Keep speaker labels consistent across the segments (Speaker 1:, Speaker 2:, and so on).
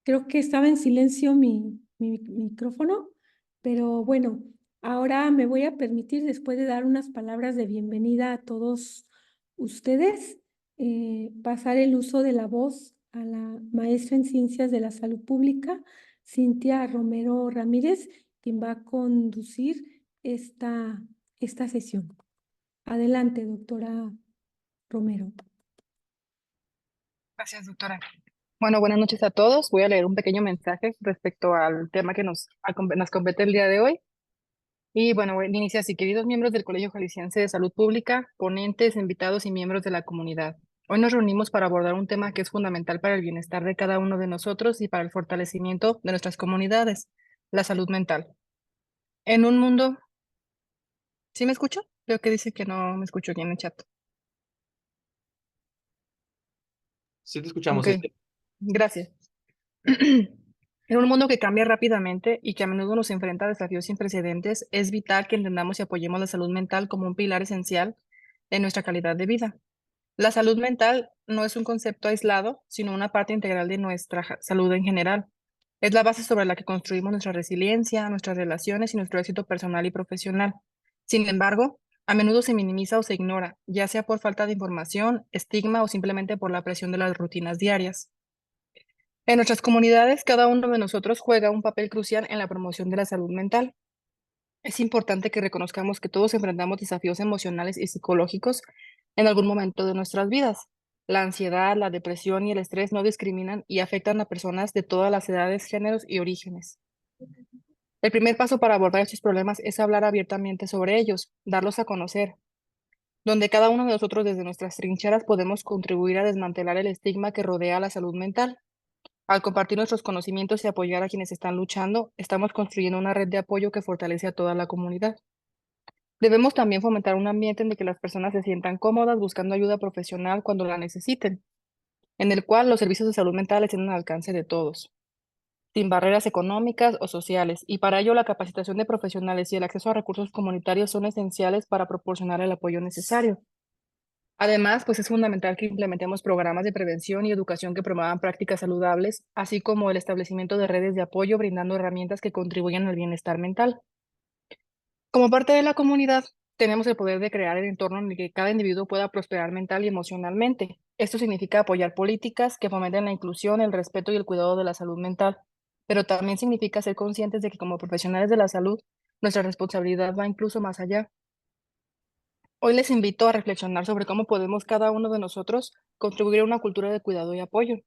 Speaker 1: Creo que estaba en silencio mi micrófono, pero bueno, ahora me voy a permitir, después de dar unas palabras de bienvenida a todos ustedes, pasar el uso de la voz a la maestra en Ciencias de la Salud Pública, Cintia Romero Ramírez, quien va a conducir esta sesión. Adelante, doctora Romero.
Speaker 2: Gracias, doctora. Bueno, buenas noches a todos. Voy a leer un pequeño mensaje respecto al tema que nos compete el día de hoy. Y bueno, inicia así, queridos miembros del Colegio Jalisciense de Salud Pública, ponentes, invitados y miembros de la comunidad. Hoy nos reunimos para abordar un tema que es fundamental para el bienestar de cada uno de nosotros y para el fortalecimiento de nuestras comunidades, la salud mental. En un mundo, ¿sí me escucho? Creo que dice que no me escucho aquí en el chat.
Speaker 3: Sí, te escuchamos,
Speaker 2: Ok,
Speaker 3: Cintia.
Speaker 2: gracias. En un mundo que cambia rápidamente y que a menudo nos enfrenta a desafíos sin precedentes, es vital que entendamos y apoyemos la salud mental como un pilar esencial de nuestra calidad de vida. La salud mental no es un concepto aislado, sino una parte integral de nuestra salud en general. Es la base sobre la que construimos nuestra resiliencia, nuestras relaciones y nuestro éxito personal y profesional. Sin embargo, a menudo se minimiza o se ignora, ya sea por falta de información, estigma o simplemente por la presión de las rutinas diarias. En nuestras comunidades, cada uno de nosotros juega un papel crucial en la promoción de la salud mental. Es importante que reconozcamos que todos enfrentamos desafíos emocionales y psicológicos en algún momento de nuestras vidas. La ansiedad, la depresión y el estrés no discriminan y afectan a personas de todas las edades, géneros y orígenes. El primer paso para abordar estos problemas es hablar abiertamente sobre ellos, darlos a conocer, donde cada uno de nosotros desde nuestras trincheras podemos contribuir a desmantelar el estigma que rodea la salud mental. Al compartir nuestros conocimientos y apoyar a quienes están luchando, estamos construyendo una red de apoyo que fortalece a toda la comunidad. Debemos también fomentar un ambiente en el que las personas se sientan cómodas buscando ayuda profesional cuando la necesiten, en el cual los servicios de salud mental estén al alcance de todos, sin barreras económicas o sociales, y para ello la capacitación de profesionales y el acceso a recursos comunitarios son esenciales para proporcionar el apoyo necesario. Además, pues es fundamental que implementemos programas de prevención y educación que promuevan prácticas saludables, así como el establecimiento de redes de apoyo, brindando herramientas que contribuyan al bienestar mental. Como parte de la comunidad, tenemos el poder de crear el entorno en el que cada individuo pueda prosperar mental y emocionalmente. Esto significa apoyar políticas que fomenten la inclusión, el respeto y el cuidado de la salud mental, pero también significa ser conscientes de que como profesionales de la salud, nuestra responsabilidad va incluso más allá. Hoy les invito a reflexionar sobre cómo podemos cada uno de nosotros contribuir a una cultura de cuidado y apoyo.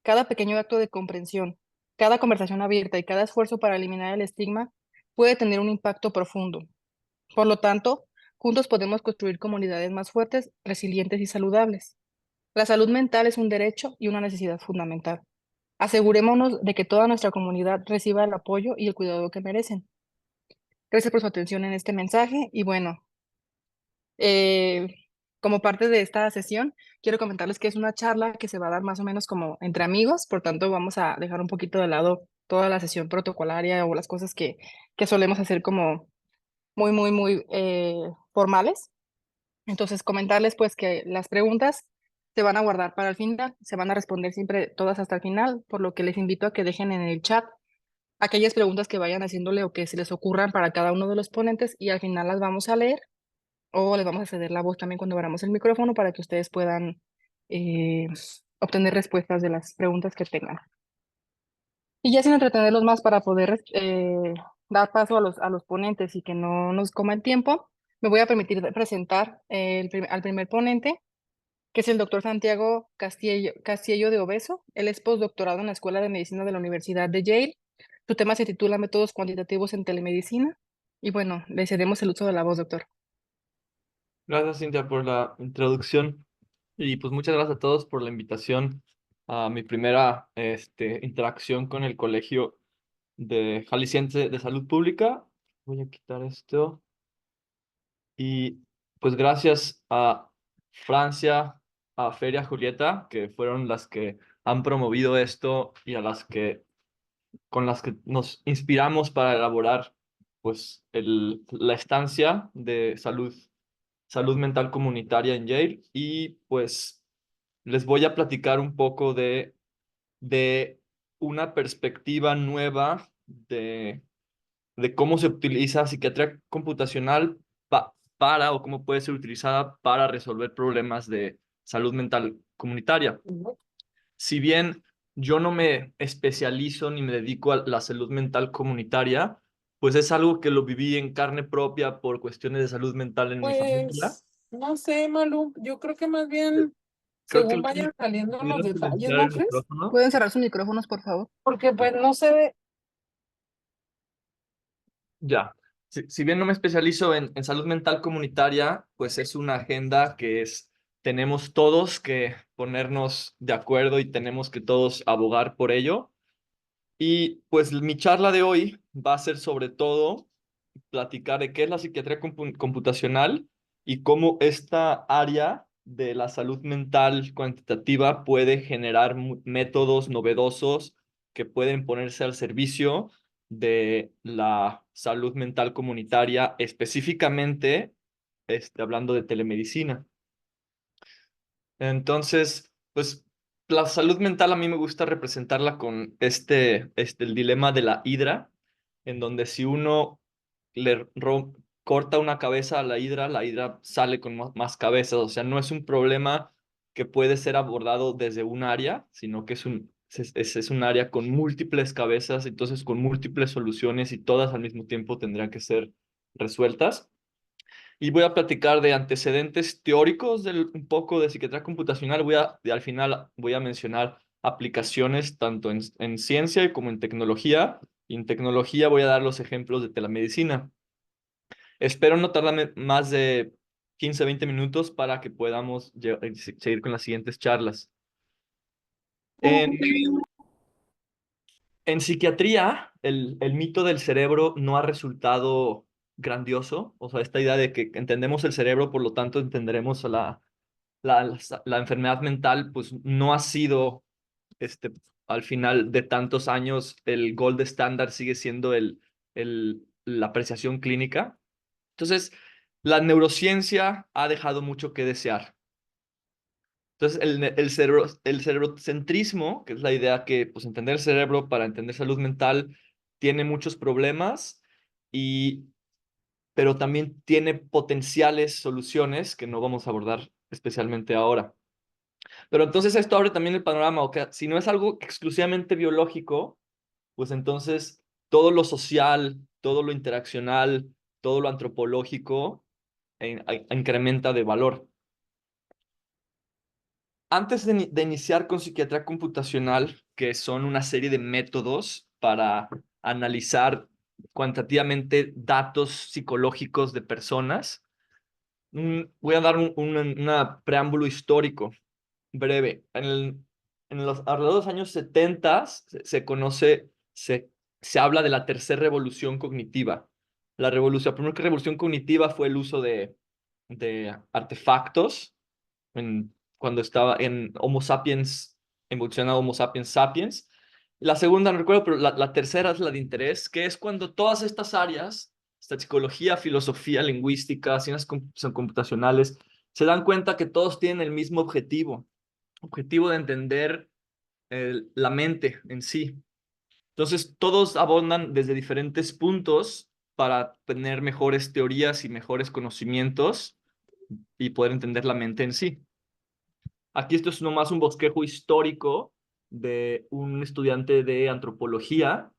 Speaker 2: Cada pequeño acto de comprensión, cada conversación abierta y cada esfuerzo para eliminar el estigma puede tener un impacto profundo. Por lo tanto, juntos podemos construir comunidades más fuertes, resilientes y saludables. La salud mental es un derecho y una necesidad fundamental. Asegurémonos de que toda nuestra comunidad reciba el apoyo y el cuidado que merecen. Gracias por su atención en este mensaje y bueno, Eh, como parte de esta sesión, quiero comentarles que es una charla que se va a dar más o menos como entre amigos, por tanto vamos a dejar un poquito de lado toda la sesión protocolaria o las cosas que solemos hacer como muy formales. Entonces, comentarles pues que las preguntas se van a guardar para el final, se van a responder siempre todas hasta el final, por lo que les invito a que dejen en el chat aquellas preguntas que vayan haciéndole o que se les ocurran para cada uno de los ponentes y al final las vamos a leer o les vamos a ceder la voz también cuando abramos el micrófono para que ustedes puedan eh, obtener respuestas de las preguntas que tengan. Y ya sin entretenerlos más para poder dar paso a a los ponentes y que no nos coma el tiempo, me voy a permitir presentar al primer ponente, que es el doctor Santiago Castillo de Obeso. Él es postdoctorado en la Escuela de Medicina de la Universidad de Yale. Su tema se titula Métodos cuantitativos en telemedicina. Y bueno, le cedemos el uso de la voz, doctor.
Speaker 3: Gracias, Cintia, por la introducción. Y pues muchas gracias a todos por la invitación a mi primera interacción con el Colegio de Jalisciense de Salud Pública. Voy a quitar esto. Y pues gracias a Francia, a Feria Julieta, que fueron las que han promovido esto y a con las que nos inspiramos para elaborar pues la estancia de salud mental comunitaria en Yale. Y pues les voy a platicar un poco de una perspectiva nueva de cómo se utiliza psiquiatría computacional para o cómo puede ser utilizada para resolver problemas de salud mental comunitaria. Si bien yo no me especializo ni me dedico a la salud mental comunitaria, pues es algo que lo viví en carne propia por cuestiones de salud mental en mi familia.
Speaker 4: Pues, no sé, Malu, yo creo que más bien,
Speaker 3: Creo que
Speaker 4: según vayan saliendo los
Speaker 3: pudieras
Speaker 4: detalles,
Speaker 3: silenciar
Speaker 4: ¿no
Speaker 3: el
Speaker 4: crees?
Speaker 3: micrófono.
Speaker 2: ¿Pueden cerrar sus micrófonos, por favor?
Speaker 4: Porque pues no se ve.
Speaker 3: Ya. Si bien no me especializo en salud mental comunitaria, pues es una agenda tenemos todos que ponernos de acuerdo y tenemos que todos abogar por ello. Y pues mi charla de hoy va a ser sobre todo platicar de qué es la psiquiatría computacional y cómo esta área de la salud mental cuantitativa puede generar métodos novedosos que pueden ponerse al servicio de la salud mental comunitaria, específicamente hablando de telemedicina. Entonces, pues la salud mental a mí me gusta representarla con el dilema de la hidra, en donde si uno corta una cabeza a la hidra sale con más cabezas. O sea, no es un problema que puede ser abordado desde un área, sino que es un área con múltiples cabezas, entonces con múltiples soluciones y todas al mismo tiempo tendrían que ser resueltas. Y voy a platicar de antecedentes teóricos un poco de psiquiatría computacional. Y al final voy a mencionar aplicaciones tanto en ciencia como en tecnología. Y en tecnología voy a dar los ejemplos de telemedicina. Espero no tardarme más de 15, 20 minutos para que podamos seguir con las siguientes charlas. En psiquiatría, el mito del cerebro no ha resultado grandioso. O sea, esta idea de que entendemos el cerebro, por lo tanto entenderemos a la enfermedad mental, pues no ha sido, este, al final de tantos años, el gold standard sigue siendo la apreciación clínica. Entonces, la neurociencia ha dejado mucho que desear. Entonces, el cerebrocentrismo, que es la idea que, pues, entender el cerebro para entender salud mental, tiene muchos problemas, y, pero también tiene potenciales soluciones que no vamos a abordar especialmente ahora. Pero entonces esto abre también el panorama, o que si no es algo exclusivamente biológico, pues entonces todo lo social, todo lo interaccional, todo lo antropológico incrementa de valor. Antes de iniciar con psiquiatría computacional, que son una serie de métodos para analizar cuantitativamente datos psicológicos de personas, voy a dar un preámbulo histórico breve. En los alrededor de los años 70 se habla de la tercera revolución cognitiva. La primera revolución cognitiva fue el uso de artefactos cuando estaba en Homo sapiens, evolucionado Homo sapiens sapiens. La segunda no recuerdo, pero la tercera es la de interés, que es cuando todas estas áreas, esta psicología, filosofía, lingüística, ciencias computacionales, se dan cuenta que todos tienen el mismo objetivo de entender la mente en sí. Entonces, todos abondan desde diferentes puntos para tener mejores teorías y mejores conocimientos y poder entender la mente en sí. Aquí esto es nomás un bosquejo histórico de un estudiante de antropología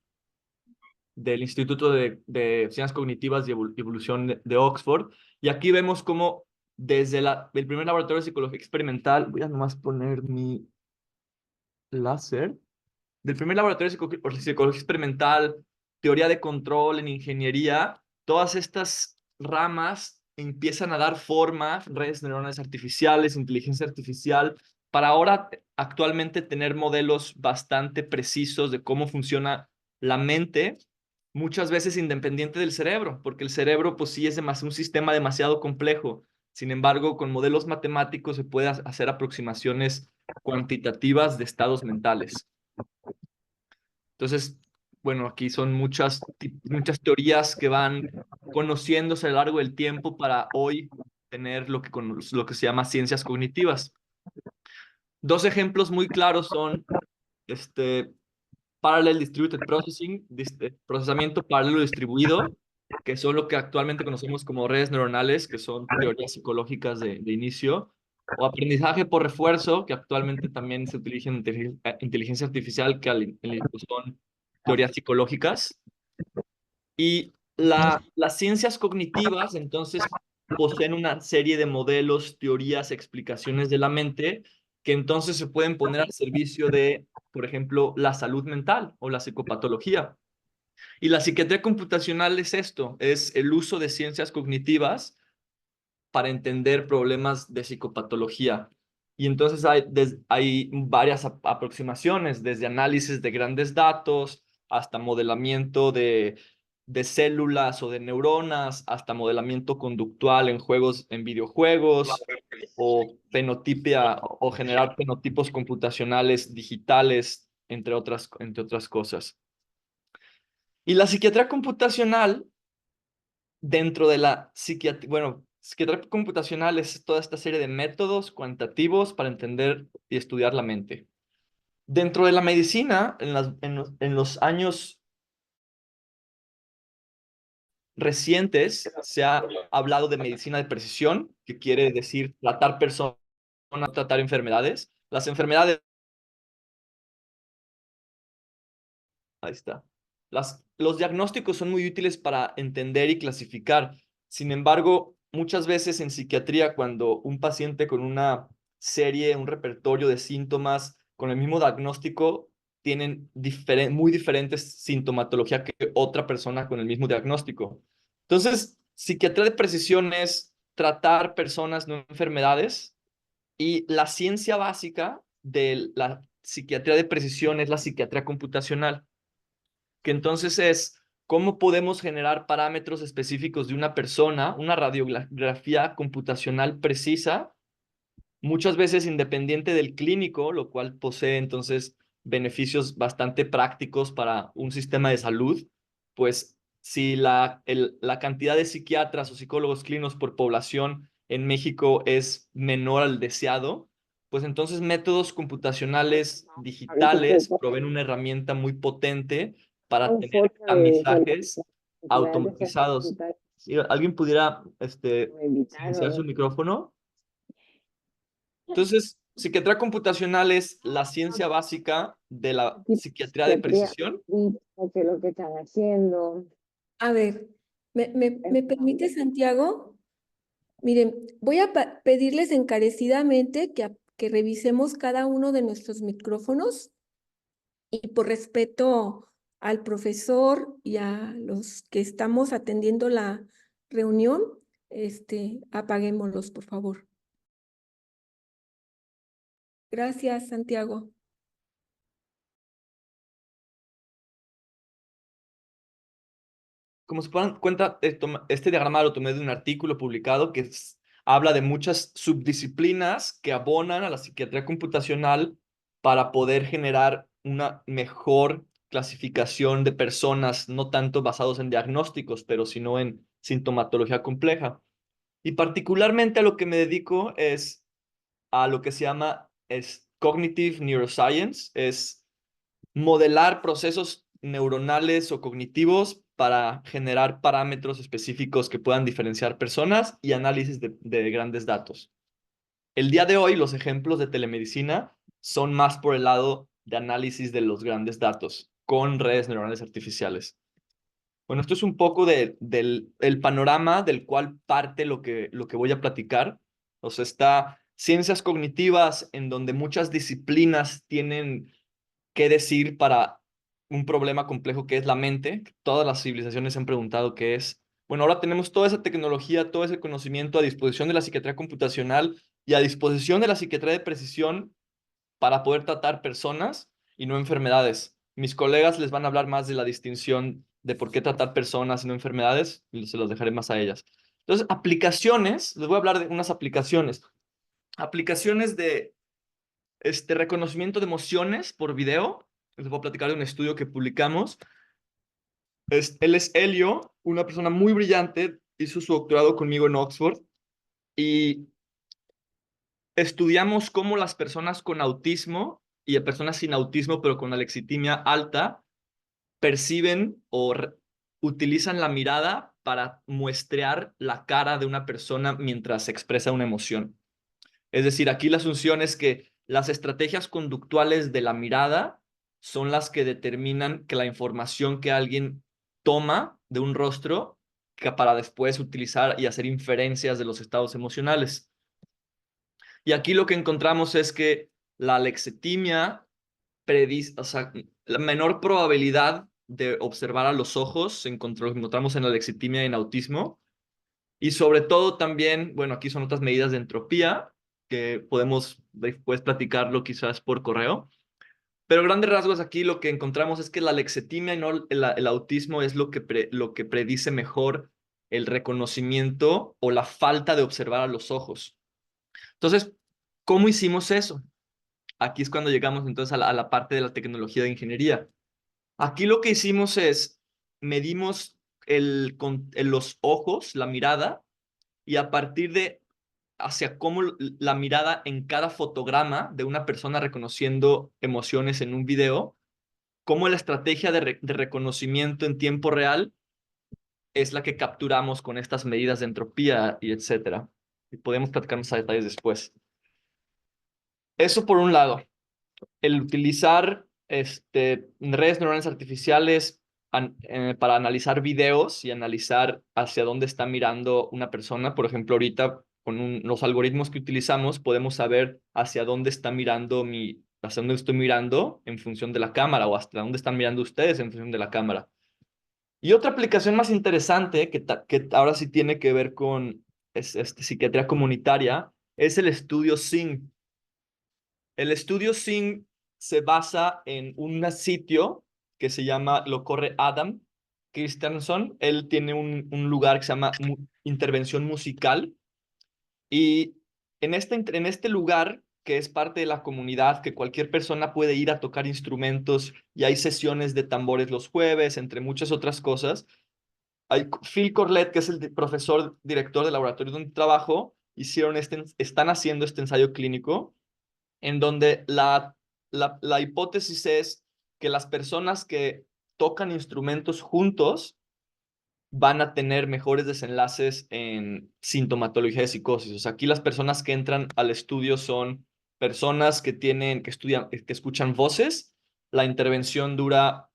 Speaker 3: del Instituto de Ciencias Cognitivas y Evolución de Oxford. Y aquí vemos cómo desde el primer laboratorio de psicología experimental, voy a nomás poner mi láser, del primer laboratorio de psicología experimental, teoría de control en ingeniería, todas estas ramas empiezan a dar forma, redes neuronales artificiales, inteligencia artificial, para ahora actualmente tener modelos bastante precisos de cómo funciona la mente, muchas veces independiente del cerebro, porque el cerebro pues sí es un sistema demasiado complejo. Sin embargo, con modelos matemáticos se puede hacer aproximaciones cuantitativas de estados mentales. Entonces, bueno, aquí son muchas teorías que van conociéndose a lo largo del tiempo para hoy tener lo que se llama ciencias cognitivas. Dos ejemplos muy claros son, Parallel Distributed Processing, procesamiento paralelo distribuido, que son lo que actualmente conocemos como redes neuronales, que son teorías psicológicas de inicio, o aprendizaje por refuerzo, que actualmente también se utiliza en inteligencia artificial, que pues, son teorías psicológicas. Y las ciencias cognitivas, entonces, poseen una serie de modelos, teorías, explicaciones de la mente, que entonces se pueden poner al servicio de, por ejemplo, la salud mental o la psicopatología. Y la psiquiatría computacional es esto, es el uso de ciencias cognitivas para entender problemas de psicopatología. Y entonces hay varias aproximaciones, desde análisis de grandes datos hasta modelamiento de células o de neuronas, hasta modelamiento conductual en juegos, en videojuegos, o fenotipia, o generar fenotipos computacionales digitales, entre otras cosas. Y la psiquiatría computacional, dentro de la psiquiatría, bueno, psiquiatría computacional es toda esta serie de métodos cuantitativos para entender y estudiar la mente. Dentro de la medicina, en los años recientes, se ha hablado de medicina de precisión, que quiere decir tratar personas, tratar enfermedades. Las enfermedades, ahí está. Los diagnósticos son muy útiles para entender y clasificar. Sin embargo, muchas veces en psiquiatría, cuando un paciente con una serie, un repertorio de síntomas con el mismo diagnóstico, tienen muy diferentes sintomatología que otra persona con el mismo diagnóstico. Entonces, psiquiatría de precisión es tratar personas, no enfermedades, y la ciencia básica de la psiquiatría de precisión es la psiquiatría computacional, que entonces es cómo podemos generar parámetros específicos de una persona, una radiografía computacional precisa, muchas veces independiente del clínico, lo cual posee entonces beneficios bastante prácticos para un sistema de salud, pues si la cantidad de psiquiatras o psicólogos clínicos por población en México es menor al deseado, pues entonces métodos computacionales digitales proveen una herramienta muy potente para tener tamizajes automatizados. Si alguien pudiera silenciar su micrófono. Entonces, psiquiatría computacional es la ciencia básica de la psiquiatría de precisión.
Speaker 5: Que lo que están haciendo.
Speaker 1: A ver, ¿me permite, Santiago? Miren, voy a pedirles encarecidamente que revisemos cada uno de nuestros micrófonos y por respeto al profesor y a los que estamos atendiendo la reunión, apaguémoslos, por favor. Gracias, Santiago.
Speaker 3: Como se pueden cuenta, este diagrama lo tomé de un artículo publicado que habla de muchas subdisciplinas que abonan a la psiquiatría computacional para poder generar una mejor clasificación de personas, no tanto basados en diagnósticos, pero sino en sintomatología compleja. Y particularmente a lo que me dedico es a lo que se llama Cognitive Neuroscience, es modelar procesos neuronales o cognitivos para generar parámetros específicos que puedan diferenciar personas y análisis de grandes datos. El día de hoy, los ejemplos de telemedicina son más por el lado de análisis de los grandes datos con redes neuronales artificiales. Bueno, esto es un poco del panorama del cual parte lo que voy a platicar. O sea, está ciencias cognitivas, en donde muchas disciplinas tienen qué decir para un problema complejo que es la mente. Todas las civilizaciones se han preguntado qué es. Bueno, ahora tenemos toda esa tecnología, todo ese conocimiento a disposición de la psiquiatría computacional y a disposición de la psiquiatría de precisión para poder tratar personas y no enfermedades. Mis colegas les van a hablar más de la distinción de por qué tratar personas y no enfermedades, y se los dejaré más a ellas. Entonces, aplicaciones, les voy a hablar de unas aplicaciones. Aplicaciones de reconocimiento de emociones por video. Les voy a platicar de un estudio que publicamos. Él es Elio, una persona muy brillante, hizo su doctorado conmigo en Oxford y estudiamos cómo las personas con autismo y a personas sin autismo, pero con alexitimia alta, perciben o utilizan la mirada para muestrear la cara de una persona mientras expresa una emoción. Es decir, aquí la asunción es que las estrategias conductuales de la mirada son las que determinan que la información que alguien toma de un rostro para después utilizar y hacer inferencias de los estados emocionales. Y aquí lo que encontramos es que la alexithymia predice, o sea, la menor probabilidad de observar a los ojos lo encontramos en la alexithymia y en autismo. Y sobre todo también, bueno, aquí son otras medidas de entropía que podemos después platicarlo quizás por correo. Pero a grandes rasgos aquí lo que encontramos es que la alexithymia y no el autismo es lo que predice mejor el reconocimiento o la falta de observar a los ojos. Entonces, ¿cómo hicimos eso? Aquí es cuando llegamos entonces a la parte de la tecnología de ingeniería. Aquí lo que hicimos es medimos los ojos, la mirada, y a partir de hacia cómo la mirada en cada fotograma de una persona reconociendo emociones en un video, cómo la estrategia de reconocimiento en tiempo real es la que capturamos con estas medidas de entropía y etcétera. Y podemos platicar más a detalles después. Eso por un lado. El utilizar redes neuronales artificiales para analizar videos y analizar hacia dónde está mirando una persona. Por ejemplo, ahorita con los algoritmos que utilizamos podemos saber hacia dónde está mirando hacia dónde estoy mirando en función de la cámara o hasta dónde están mirando ustedes en función de la cámara. Y otra aplicación más interesante que ahora sí tiene que ver con psiquiatría comunitaria es el estudio SING. El estudio SING se basa en un sitio que se llama, lo corre Adam Christensen. Él tiene un lugar que se llama Intervención Musical. Y en este lugar, que es parte de la comunidad, que cualquier persona puede ir a tocar instrumentos y hay sesiones de tambores los jueves, entre muchas otras cosas. Phil Corlett, que es el profesor director del laboratorio donde trabajo, están haciendo este ensayo clínico en donde la hipótesis es que las personas que tocan instrumentos juntos van a tener mejores desenlaces en sintomatología de psicosis. O sea, aquí las personas que entran al estudio son personas que escuchan voces. La intervención dura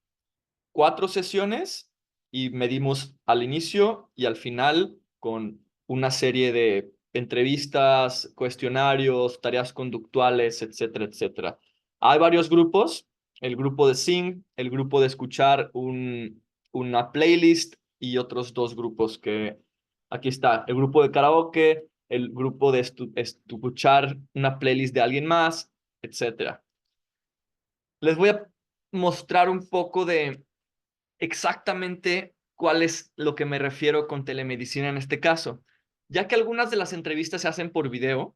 Speaker 3: 4 sesiones y medimos al inicio y al final con una serie de entrevistas, cuestionarios, tareas conductuales, etcétera, etcétera. Hay varios grupos, el grupo de Sing, el grupo de escuchar una playlist y otros 2 grupos que aquí está, el grupo de karaoke, el grupo de escuchar una playlist de alguien más, etcétera. Les voy a mostrar un poco de exactamente cuál es lo que me refiero con telemedicina en este caso, ya que algunas de las entrevistas se hacen por video,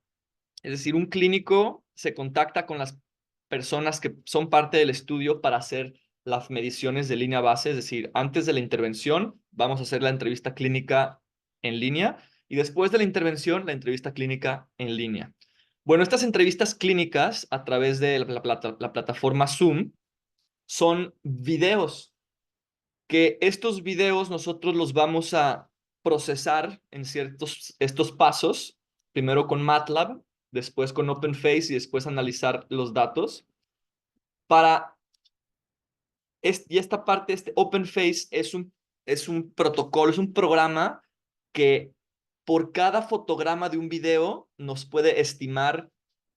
Speaker 3: es decir, un clínico se contacta con las personas que son parte del estudio para hacer las mediciones de línea base, es decir, antes de la intervención vamos a hacer la entrevista clínica en línea y después de la intervención la entrevista clínica en línea. Bueno, estas entrevistas clínicas a través de la plataforma Zoom son videos que estos videos nosotros los vamos a procesar en estos pasos, primero con MATLAB, después con OpenFace y después analizar los datos. Y esta parte, OpenFace es un protocolo, es un programa que por cada fotograma de un video nos puede estimar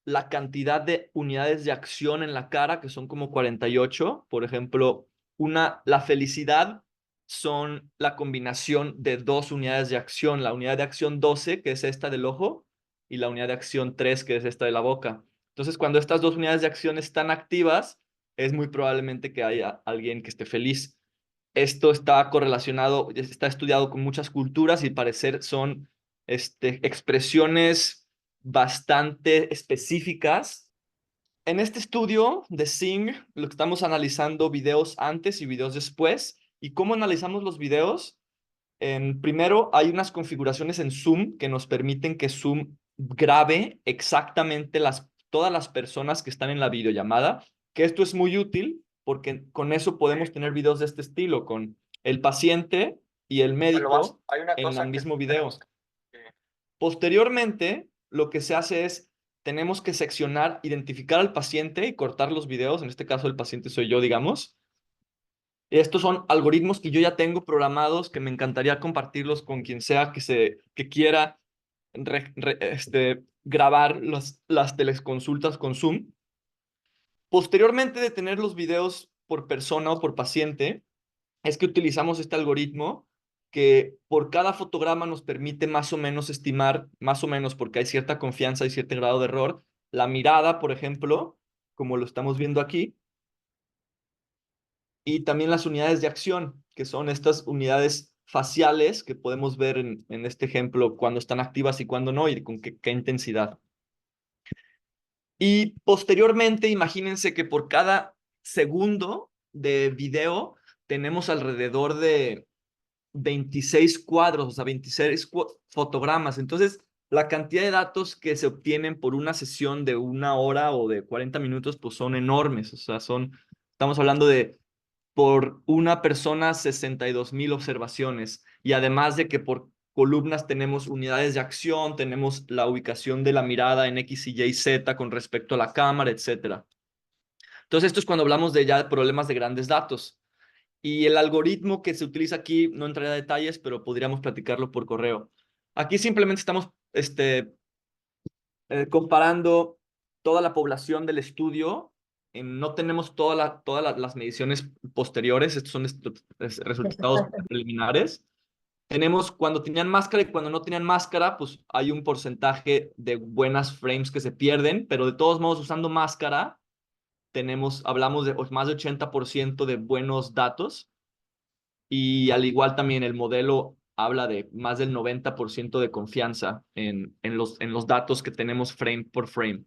Speaker 3: la cantidad de unidades de acción en la cara, que son como 48. Por ejemplo, la felicidad son la combinación de 2 unidades de acción, la unidad de acción 12, que es esta del ojo, y la unidad de acción 3, que es esta de la boca. Entonces, cuando estas 2 unidades de acción están activas, es muy probablemente que haya alguien que esté feliz. Esto está correlacionado, está estudiado con muchas culturas y al parecer son expresiones bastante específicas. En este estudio de Sing, lo que estamos analizando videos antes y videos después. ¿Y cómo analizamos los videos? Primero, hay unas configuraciones en Zoom que nos permiten que Zoom grabe exactamente todas las personas que están en la videollamada, que esto es muy útil porque con eso podemos tener videos de este estilo, con el paciente y el médico en el mismo video. Posteriormente, lo que se hace es, tenemos que seccionar, identificar al paciente y cortar los videos. En este caso, el paciente soy yo, digamos. Estos son algoritmos que yo ya tengo programados, que me encantaría compartirlos con quien sea que quiera grabar las teleconsultas con Zoom. Posteriormente de tener los videos por persona o por paciente, es que utilizamos este algoritmo que por cada fotograma nos permite más o menos estimar, más o menos porque hay cierta confianza y cierto grado de error, la mirada, por ejemplo, como lo estamos viendo aquí, y también las unidades de acción, que son estas unidades faciales que podemos ver en este ejemplo, cuando están activas y cuando no, y con qué intensidad. Y posteriormente, imagínense que por cada segundo de video tenemos alrededor de 26 cuadros, o sea, 26 fotogramas. Entonces, la cantidad de datos que se obtienen por una sesión de 1 hora o de 40 minutos, pues son enormes. O sea, estamos hablando de, por una persona, 62,000 observaciones. Y además de que por columnas tenemos unidades de acción, tenemos la ubicación de la mirada en X, Y, Z con respecto a la cámara, etc. Entonces, esto es cuando hablamos de ya problemas de grandes datos. Y el algoritmo que se utiliza aquí, no entraré a detalles, pero podríamos platicarlo por correo. Aquí simplemente estamos comparando toda la población del estudio. No tenemos todas las mediciones posteriores, estos son resultados preliminares. Tenemos cuando tenían máscara y cuando no tenían máscara, pues hay un porcentaje de buenas frames que se pierden, pero de todos modos, usando máscara, hablamos de más de 80% de buenos datos. Y al igual también el modelo habla de más del 90% de confianza en los datos que tenemos frame por frame.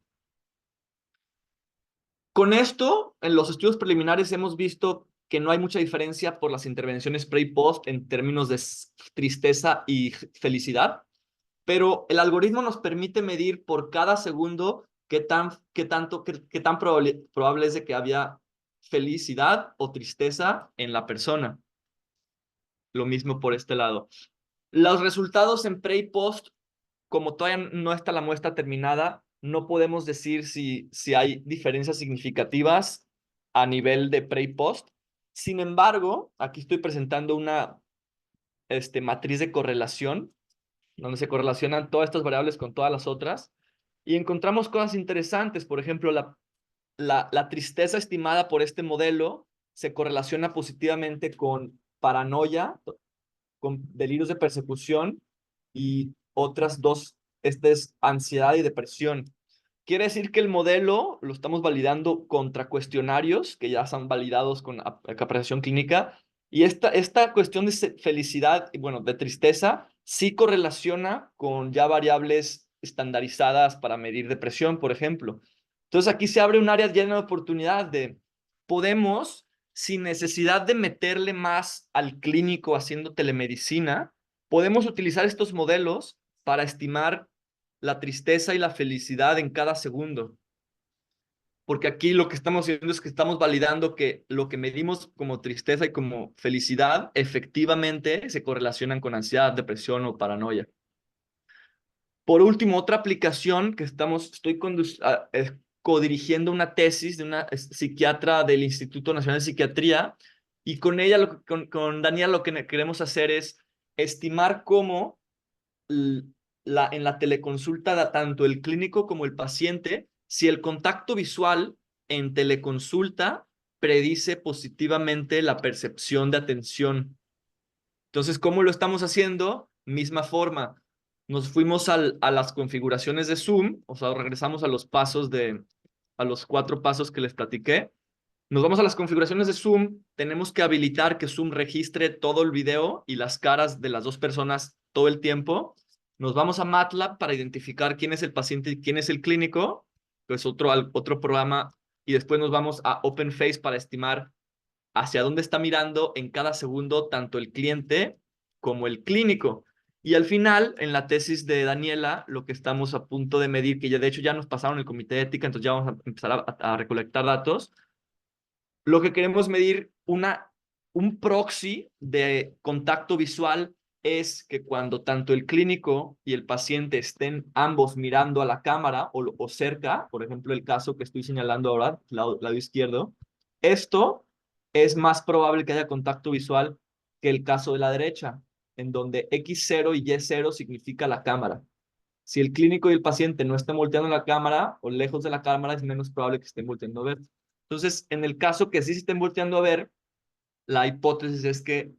Speaker 3: Con esto, en los estudios preliminares hemos visto que no hay mucha diferencia por las intervenciones pre y post en términos de tristeza y felicidad, pero el algoritmo nos permite medir por cada segundo qué tan probable es de que había felicidad o tristeza en la persona. Lo mismo por este lado. Los resultados en pre y post, como todavía no está la muestra terminada, no podemos decir si hay diferencias significativas a nivel de pre y post. Sin embargo, aquí estoy presentando una matriz de correlación, donde se correlacionan todas estas variables con todas las otras, y encontramos cosas interesantes. Por ejemplo, la tristeza estimada por este modelo se correlaciona positivamente con paranoia, con delirios de persecución y otras dos, es ansiedad y depresión. Quiere decir que el modelo lo estamos validando contra cuestionarios que ya están validados con apreciación clínica, y esta cuestión de felicidad y bueno, de tristeza sí correlaciona con ya variables estandarizadas para medir depresión, por ejemplo. Entonces aquí se abre un área llena de oportunidad podemos, sin necesidad de meterle más al clínico haciendo telemedicina, podemos utilizar estos modelos para estimar la tristeza y la felicidad en cada segundo. Porque aquí lo que estamos haciendo es que estamos validando que lo que medimos como tristeza y como felicidad efectivamente se correlacionan con ansiedad, depresión o paranoia. Por último, otra aplicación que estoy codirigiendo una tesis de una psiquiatra del Instituto Nacional de Psiquiatría, y con ella, con Daniela, lo que queremos hacer es estimar cómo en la teleconsulta, tanto el clínico como el paciente, si el contacto visual en teleconsulta predice positivamente la percepción de atención. Entonces, ¿cómo lo estamos haciendo? Misma forma. Nos fuimos a las configuraciones de Zoom, o sea, regresamos a los 4 pasos que les platiqué. Nos vamos a las configuraciones de Zoom, tenemos que habilitar que Zoom registre todo el video y las caras de las dos personas todo el tiempo. Nos vamos a MATLAB para identificar quién es el paciente y quién es el clínico, que es otro programa, y después nos vamos a OpenFace para estimar hacia dónde está mirando en cada segundo tanto el cliente como el clínico. Y al final, en la tesis de Daniela, lo que estamos a punto de medir, que ya de hecho ya nos pasaron el comité de ética, entonces ya vamos a empezar a recolectar datos, lo que queremos medir un proxy de contacto visual es que cuando tanto el clínico y el paciente estén ambos mirando a la cámara o cerca, por ejemplo, el caso que estoy señalando ahora, lado izquierdo, esto es más probable que haya contacto visual que el caso de la derecha, en donde X0 y Y0 significa la cámara. Si el clínico y el paciente no están volteando la cámara o lejos de la cámara, es menos probable que estén volteando a ver. Entonces, en el caso que sí se estén volteando a ver, la hipótesis es que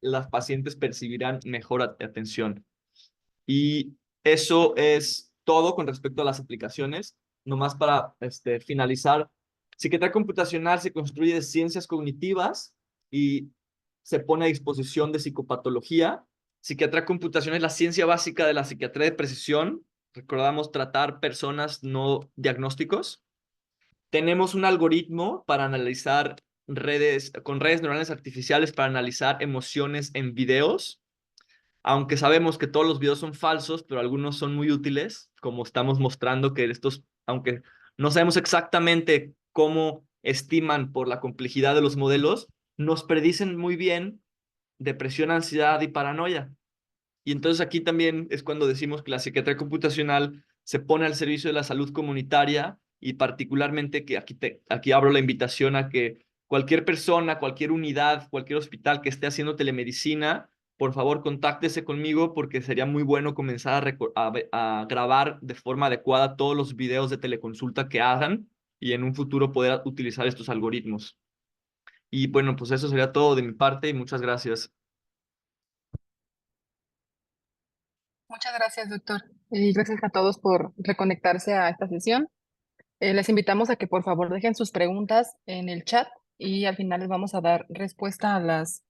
Speaker 3: las pacientes percibirán mejor atención. Y eso es todo con respecto a las aplicaciones. Nomás para finalizar, psiquiatría computacional se construye de ciencias cognitivas y se pone a disposición de psicopatología. Psiquiatría computacional es la ciencia básica de la psiquiatría de precisión. Recordamos tratar personas no diagnósticos. Tenemos un algoritmo para analizar con redes neurales artificiales para analizar emociones en videos, aunque sabemos que todos los videos son falsos, pero algunos son muy útiles, como estamos mostrando que estos, aunque no sabemos exactamente cómo estiman por la complejidad de los modelos, nos predicen muy bien depresión, ansiedad y paranoia. Y entonces aquí también es cuando decimos que la psiquiatría computacional se pone al servicio de la salud comunitaria y particularmente que aquí abro la invitación a que cualquier persona, cualquier unidad, cualquier hospital que esté haciendo telemedicina, por favor contáctese conmigo porque sería muy bueno comenzar a grabar de forma adecuada todos los videos de teleconsulta que hagan y en un futuro poder utilizar estos algoritmos. Y bueno, pues eso sería todo de mi parte y muchas gracias.
Speaker 2: Muchas gracias, doctor. Y gracias a todos por reconectarse a esta sesión. Les invitamos a que por favor dejen sus preguntas en el chat y al final les vamos a dar respuesta a las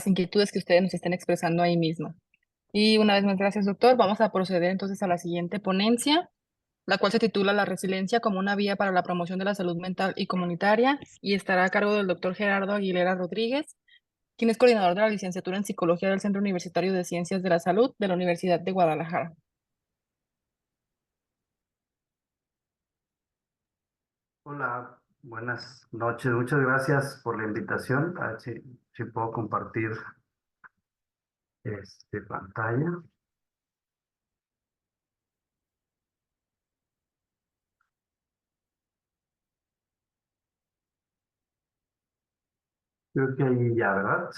Speaker 2: inquietudes que ustedes nos estén expresando ahí mismo. Y una vez más, gracias, doctor. Vamos a proceder entonces a la siguiente ponencia, la cual se titula La resiliencia como una vía para la promoción de la salud mental y comunitaria y estará a cargo del doctor Gerardo Aguilera Rodríguez, quien es coordinador de la licenciatura en Psicología del Centro Universitario de Ciencias de la Salud de la Universidad de Guadalajara.
Speaker 6: Hola, buenas noches. Muchas gracias por la invitación. A ver si puedo compartir pantalla. Creo que ahí ya, ¿verdad?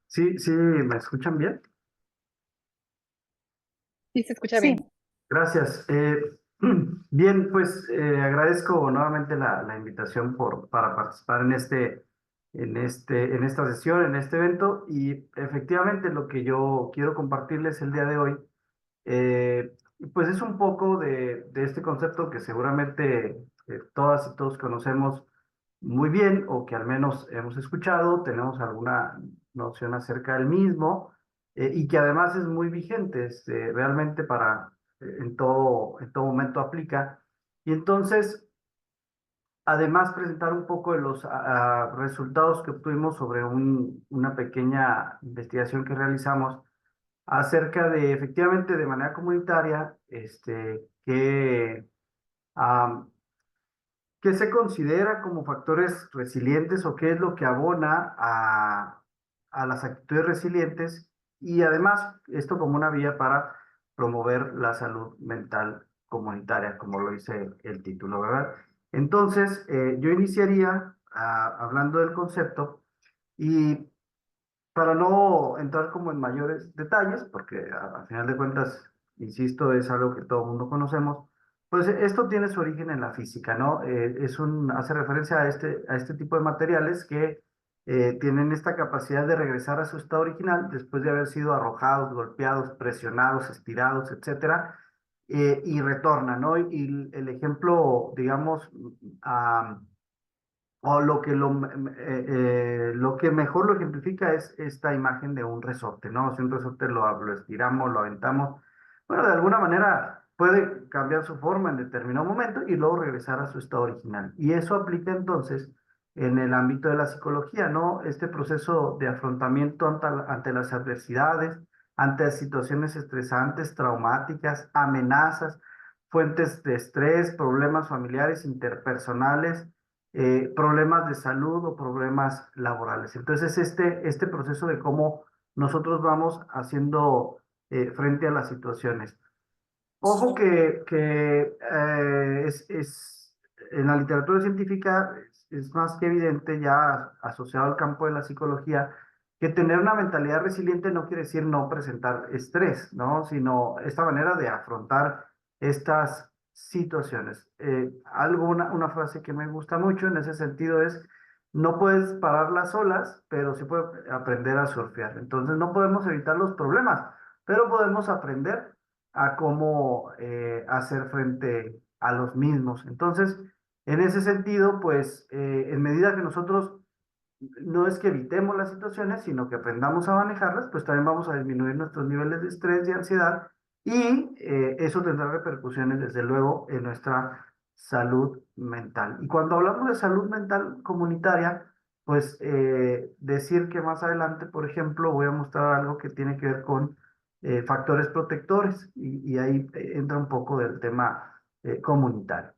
Speaker 6: Sí, ¿me escuchan bien?
Speaker 2: Sí, se escucha bien.
Speaker 6: Gracias. Bien, pues agradezco nuevamente la invitación para participar en esta sesión, en este evento. Y efectivamente lo que yo quiero compartirles el día de hoy, pues es un poco de este concepto que seguramente todas y todos conocemos muy bien o que al menos hemos escuchado, tenemos alguna noción acerca del mismo y que además es muy vigente, realmente en todo momento aplica. Y entonces, además, presentar un poco de los resultados que obtuvimos sobre una pequeña investigación que realizamos acerca de, efectivamente, de manera comunitaria, am, ¿qué se considera como factores resilientes o qué es lo que abona a las actitudes resilientes? Y además, esto como una vía para promover la salud mental comunitaria, como lo dice el título, ¿verdad? Entonces, yo iniciaría hablando del concepto y para no entrar como en mayores detalles, porque a final de cuentas, insisto, es algo que todo el mundo conocemos, pues esto tiene su origen en la física, ¿no? Hace referencia a este tipo de materiales que tienen esta capacidad de regresar a su estado original después de haber sido arrojados, golpeados, presionados, estirados, etcétera, y retornan, ¿no? Y el ejemplo, digamos, o lo que mejor lo ejemplifica es esta imagen de un resorte, ¿no? Si un resorte lo estiramos, lo aventamos, bueno, de alguna manera puede cambiar su forma en determinado momento y luego regresar a su estado original. Y eso aplica entonces en el ámbito de la psicología, ¿no? Este proceso de afrontamiento ante las adversidades, ante situaciones estresantes, traumáticas, amenazas, fuentes de estrés, problemas familiares, interpersonales, problemas de salud o problemas laborales. Entonces, este proceso de cómo nosotros vamos haciendo frente a las situaciones. Ojo en la literatura científica es más que evidente, ya asociado al campo de la psicología, que tener una mentalidad resiliente no quiere decir no presentar estrés, ¿no? Sino esta manera de afrontar estas situaciones. Una frase que me gusta mucho en ese sentido es, no puedes parar las olas, pero sí puedes aprender a surfear. Entonces no podemos evitar los problemas, pero podemos aprender a cómo hacer frente a los mismos. Entonces, en ese sentido, pues, en medida que nosotros no es que evitemos las situaciones, sino que aprendamos a manejarlas, pues también vamos a disminuir nuestros niveles de estrés y ansiedad y eso tendrá repercusiones, desde luego, en nuestra salud mental. Y cuando hablamos de salud mental comunitaria, pues decir que más adelante, por ejemplo, voy a mostrar algo que tiene que ver con factores protectores y ahí entra un poco del tema comunitario.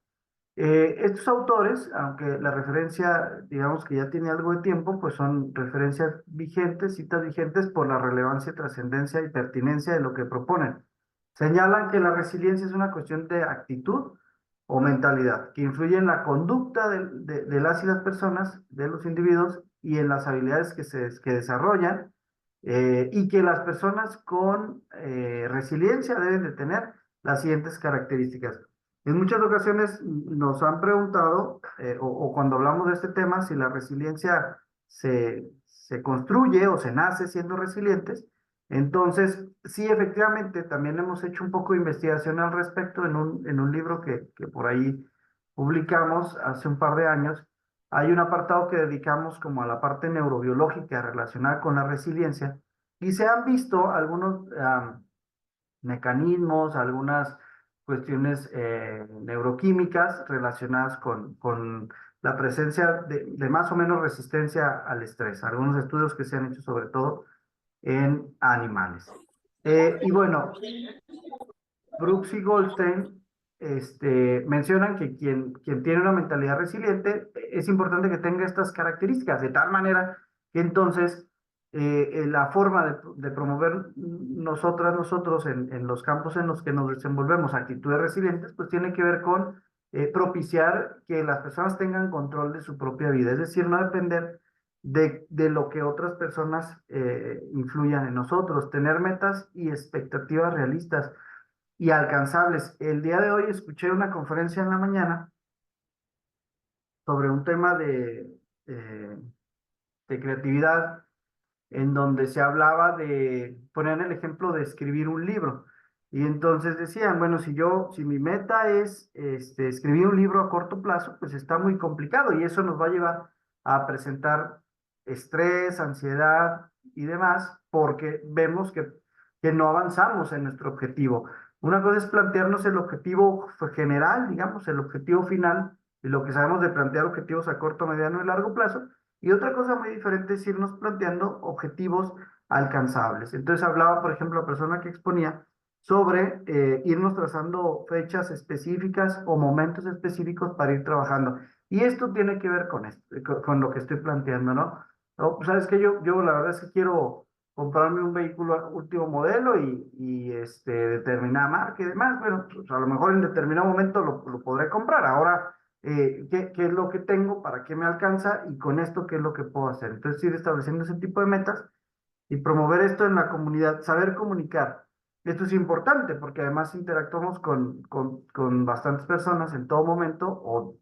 Speaker 6: Estos autores, aunque la referencia, digamos que ya tiene algo de tiempo, pues son referencias vigentes, citas vigentes por la relevancia, trascendencia y pertinencia de lo que proponen. Señalan que la resiliencia es una cuestión de actitud o mentalidad, que influye en la conducta de las y las personas, de los individuos, y en las habilidades que desarrollan, y que las personas con resiliencia deben de tener las siguientes características. En muchas ocasiones nos han preguntado, o cuando hablamos de este tema, si la resiliencia se construye o se nace siendo resilientes. Entonces, sí, efectivamente, también hemos hecho un poco de investigación al respecto en un libro que por ahí publicamos hace un par de años. Hay un apartado que dedicamos como a la parte neurobiológica relacionada con la resiliencia y se han visto algunos mecanismos, algunas cuestiones neuroquímicas relacionadas con la presencia de más o menos resistencia al estrés. Algunos estudios que se han hecho sobre todo en animales. Y bueno, Brooks y Goldstein mencionan que quien tiene una mentalidad resiliente es importante que tenga estas características, de tal manera que entonces la forma de promover nosotros en los campos en los que nos desenvolvemos actitudes resilientes, pues tiene que ver con propiciar que las personas tengan control de su propia vida, es decir, no depender de lo que otras personas influyan en nosotros, tener metas y expectativas realistas y alcanzables. El día de hoy escuché una conferencia en la mañana sobre un tema de creatividad, en donde se hablaba ponían el ejemplo de escribir un libro. Y entonces decían, bueno, si mi meta es escribir un libro a corto plazo, pues está muy complicado y eso nos va a llevar a presentar estrés, ansiedad y demás, porque vemos que no avanzamos en nuestro objetivo. Una cosa es plantearnos el objetivo general, digamos, el objetivo final, y lo que sabemos de plantear objetivos a corto, mediano y largo plazo, y otra cosa muy diferente es irnos planteando objetivos alcanzables. Entonces hablaba, por ejemplo, la persona que exponía sobre irnos trazando fechas específicas o momentos específicos para ir trabajando. Y esto tiene que ver con lo que estoy planteando, ¿no? No, pues, sabes que yo la verdad es que quiero comprarme un vehículo último modelo y determinada marca y demás. Bueno, pues a lo mejor en determinado momento lo podré comprar. Ahora qué es lo que tengo, para qué me alcanza y con esto qué es lo que puedo hacer. Entonces, ir estableciendo ese tipo de metas y promover esto en la comunidad, saber comunicar. Esto es importante porque además interactuamos con bastantes personas en todo momento, o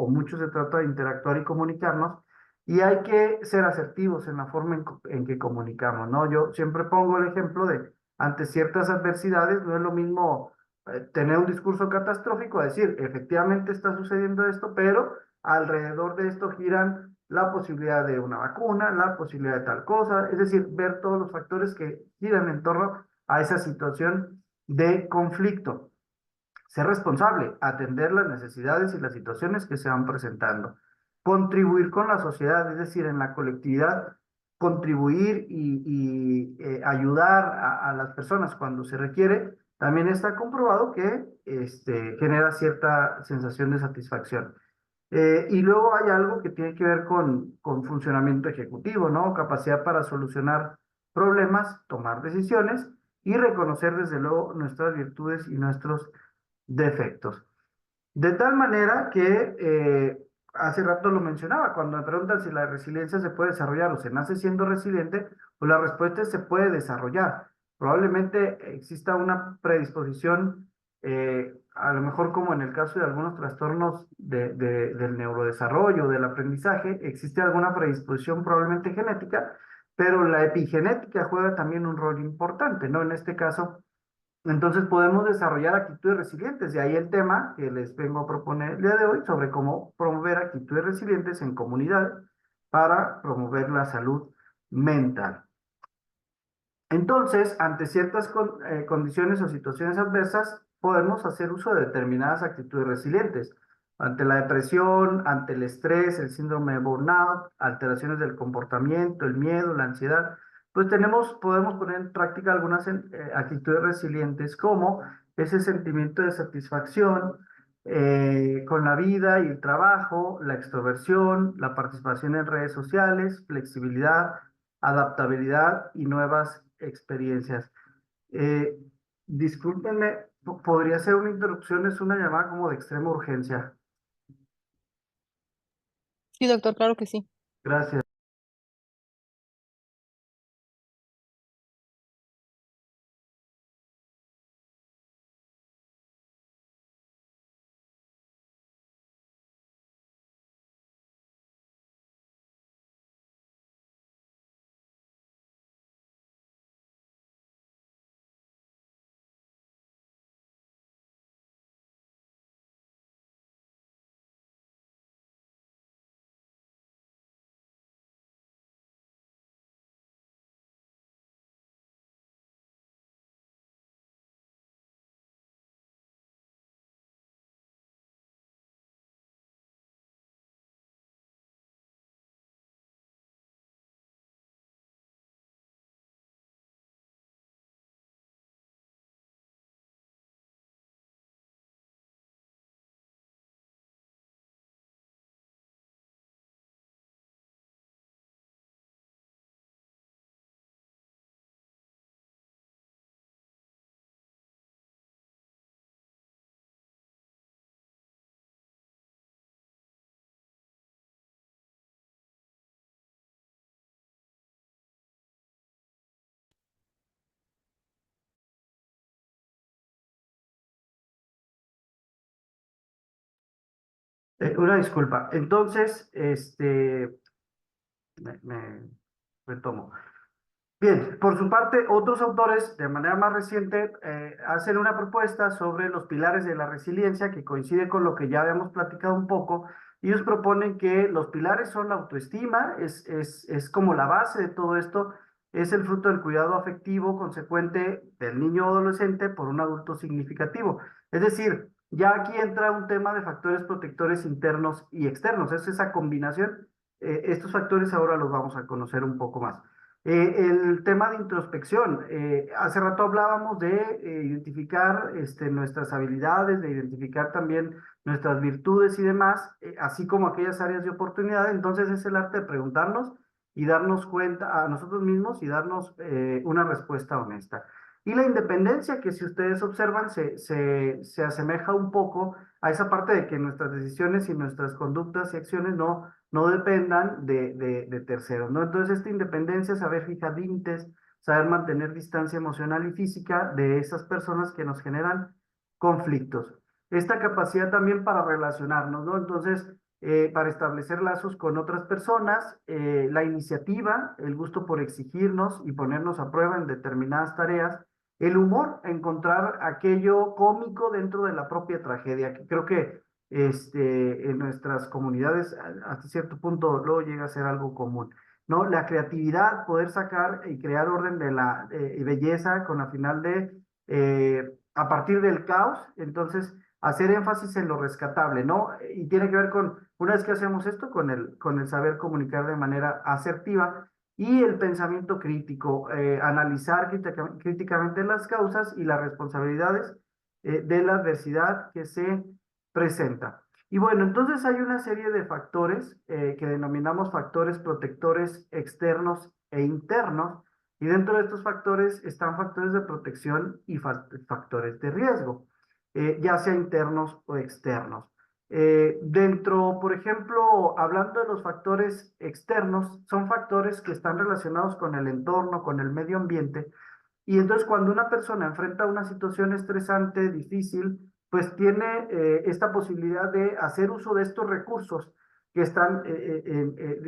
Speaker 6: mucho se trata de interactuar y comunicarnos, y hay que ser asertivos en la forma en que comunicamos, ¿no? Yo siempre pongo el ejemplo de, ante ciertas adversidades, no es lo mismo tener un discurso catastrófico, a decir, efectivamente está sucediendo esto, pero alrededor de esto giran la posibilidad de una vacuna, la posibilidad de tal cosa, es decir, ver todos los factores que giran en torno a esa situación de conflicto. Ser responsable, atender las necesidades y las situaciones que se van presentando, contribuir con la sociedad, es decir, en la colectividad, contribuir y ayudar a las personas cuando se requiere, también está comprobado que genera cierta sensación de satisfacción. Y luego hay algo que tiene que ver con funcionamiento ejecutivo, ¿no? Capacidad para solucionar problemas, tomar decisiones y reconocer desde luego nuestras virtudes y nuestros defectos. De tal manera que hace rato lo mencionaba, cuando me preguntan si la resiliencia se puede desarrollar o se nace siendo resiliente, pues la respuesta es se puede desarrollar. Probablemente exista una predisposición, a lo mejor como en el caso de algunos trastornos del neurodesarrollo, del aprendizaje, existe alguna predisposición probablemente genética, pero la epigenética juega también un rol importante, ¿no? En este caso, entonces podemos desarrollar actitudes resilientes, de ahí el tema que les vengo a proponer el día de hoy sobre cómo promover actitudes resilientes en comunidades para promover la salud mental. Entonces, ante ciertas condiciones o situaciones adversas, podemos hacer uso de determinadas actitudes resilientes. Ante la depresión, ante el estrés, el síndrome de burnout, alteraciones del comportamiento, el miedo, la ansiedad, pues podemos poner en práctica algunas actitudes resilientes como ese sentimiento de satisfacción con la vida y el trabajo, la extroversión, la participación en redes sociales, flexibilidad, adaptabilidad y nuevas experiencias. Eh, Discúlpenme, podría ser una interrupción, es una llamada como de extrema urgencia.
Speaker 2: Sí, doctor, claro que sí.
Speaker 6: Gracias. Una disculpa. Entonces, me retomo. Bien, por su parte, otros autores, de manera más reciente, hacen una propuesta sobre los pilares de la resiliencia que coincide con lo que ya habíamos platicado un poco. Ellos proponen que los pilares son la autoestima, es como la base de todo esto, es el fruto del cuidado afectivo consecuente del niño o adolescente por un adulto significativo. Es decir, ya aquí entra un tema de factores protectores internos y externos, es esa combinación. Estos factores ahora los vamos a conocer un poco más. El tema de introspección. Hace rato hablábamos de identificar nuestras habilidades, de identificar también nuestras virtudes y demás, así como aquellas áreas de oportunidad. Entonces es el arte de preguntarnos y darnos cuenta a nosotros mismos y darnos una respuesta honesta. Y la independencia, que si ustedes observan, se asemeja un poco a esa parte de que nuestras decisiones y nuestras conductas y acciones no dependan de terceros, ¿no? Entonces, esta independencia, saber fijar límites, saber mantener distancia emocional y física de esas personas que nos generan conflictos. Esta capacidad también para relacionarnos, ¿no? Entonces, para establecer lazos con otras personas, la iniciativa, el gusto por exigirnos y ponernos a prueba en determinadas tareas, el humor, encontrar aquello cómico dentro de la propia tragedia, que creo que en nuestras comunidades hasta cierto punto luego llega a ser algo común, ¿no? La creatividad, poder sacar y crear orden de la belleza con la final a partir del caos, entonces hacer énfasis en lo rescatable, ¿no? Y tiene que ver con, una vez que hacemos esto, con el saber comunicar de manera asertiva y el pensamiento crítico, analizar críticamente las causas y las responsabilidades de la adversidad que se presenta. Y bueno, entonces hay una serie de factores que denominamos factores protectores externos e internos, y dentro de estos factores están factores de protección y factores de riesgo, ya sea internos o externos. Dentro, por ejemplo, hablando de los factores externos, son factores que están relacionados con el entorno, con el medio ambiente, y entonces cuando una persona enfrenta una situación estresante, difícil, pues tiene esta posibilidad de hacer uso de estos recursos que están,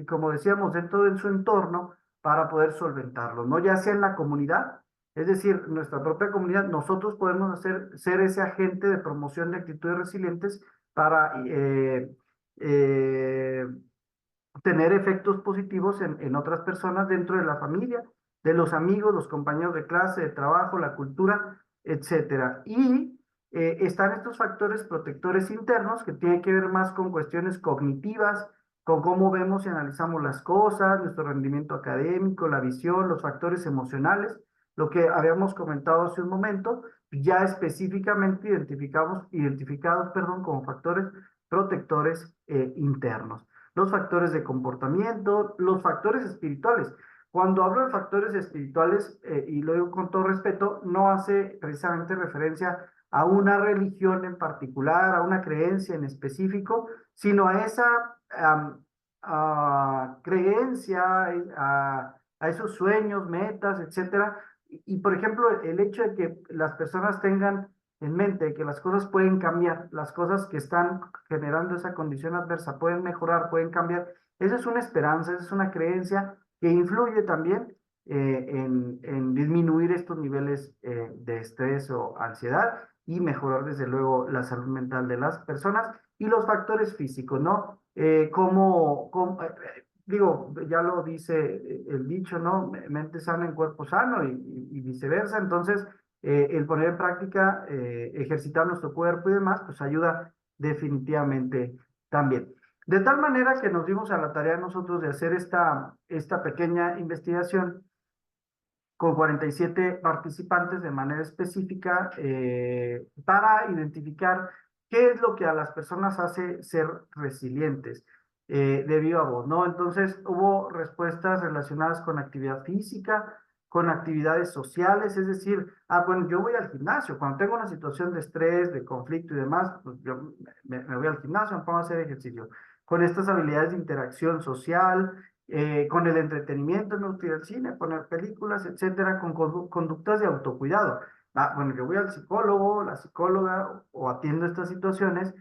Speaker 6: como decíamos, dentro de su entorno para poder solventarlo, ¿no? Ya sea en la comunidad, es decir, nuestra propia comunidad, nosotros podemos ser ese agente de promoción de actitudes resilientes para eh, tener efectos positivos en otras personas dentro de la familia, de los amigos, los compañeros de clase, de trabajo, la cultura, etcétera. Y están estos factores protectores internos que tienen que ver más con cuestiones cognitivas, con cómo vemos y analizamos las cosas, nuestro rendimiento académico, la visión, los factores emocionales, lo que habíamos comentado hace un momento, ya específicamente identificados, perdón, como factores protectores internos. Los factores de comportamiento, los factores espirituales. Cuando hablo de factores espirituales, y lo digo con todo respeto, no hace precisamente referencia a una religión en particular, a una creencia en específico, sino a esa creencia, a esos sueños, metas, etcétera. Y, por ejemplo, el hecho de que las personas tengan en mente que las cosas pueden cambiar, las cosas que están generando esa condición adversa pueden mejorar, pueden cambiar. Esa es una esperanza, esa es una creencia que influye también en disminuir estos niveles de estrés o ansiedad y mejorar desde luego la salud mental de las personas y los factores físicos, ¿no? Digo, ya lo dice el dicho, ¿no? Mente sana en cuerpo sano y viceversa. Entonces, el poner en práctica, ejercitar nuestro cuerpo y demás, pues ayuda definitivamente también. De tal manera que nos dimos a la tarea nosotros de hacer esta pequeña investigación con 47 participantes de manera específica para identificar qué es lo que a las personas hace ser resilientes de viva voz, ¿no? Entonces hubo respuestas relacionadas con actividad física, con actividades sociales, es decir, bueno, yo voy al gimnasio, cuando tengo una situación de estrés, de conflicto y demás, pues yo me voy al gimnasio, me pongo a hacer ejercicio. Con estas habilidades de interacción social, con el entretenimiento, me gusta ir al cine, poner películas, etcétera, con conductas de autocuidado. Bueno, yo voy al psicólogo, la psicóloga o atiendo estas situaciones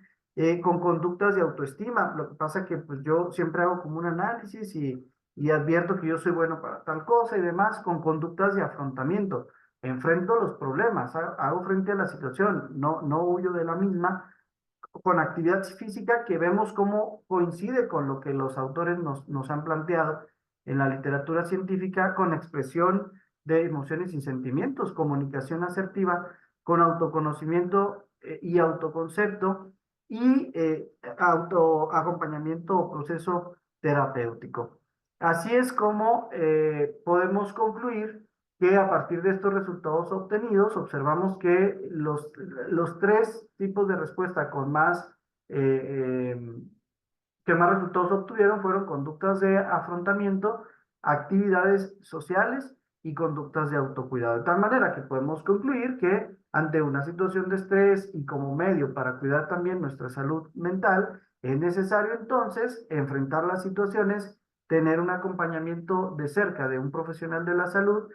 Speaker 6: con conductas de autoestima. Lo que pasa que pues yo siempre hago como un análisis y advierto que yo soy bueno para tal cosa y demás, con conductas de afrontamiento. Enfrento los problemas, hago frente a la situación, no huyo de la misma, con actividad física que vemos cómo coincide con lo que los autores nos han planteado en la literatura científica, con expresión de emociones y sentimientos, comunicación asertiva, con autoconocimiento y autoconcepto y autoacompañamiento o proceso terapéutico. Así es como podemos concluir que a partir de estos resultados obtenidos observamos que los tres tipos de respuesta con eh, eh, que más resultados obtuvieron fueron conductas de afrontamiento, actividades sociales y conductas de autocuidado. De tal manera que podemos concluir que ante una situación de estrés y como medio para cuidar también nuestra salud mental, es necesario entonces enfrentar las situaciones, tener un acompañamiento de cerca de un profesional de la salud,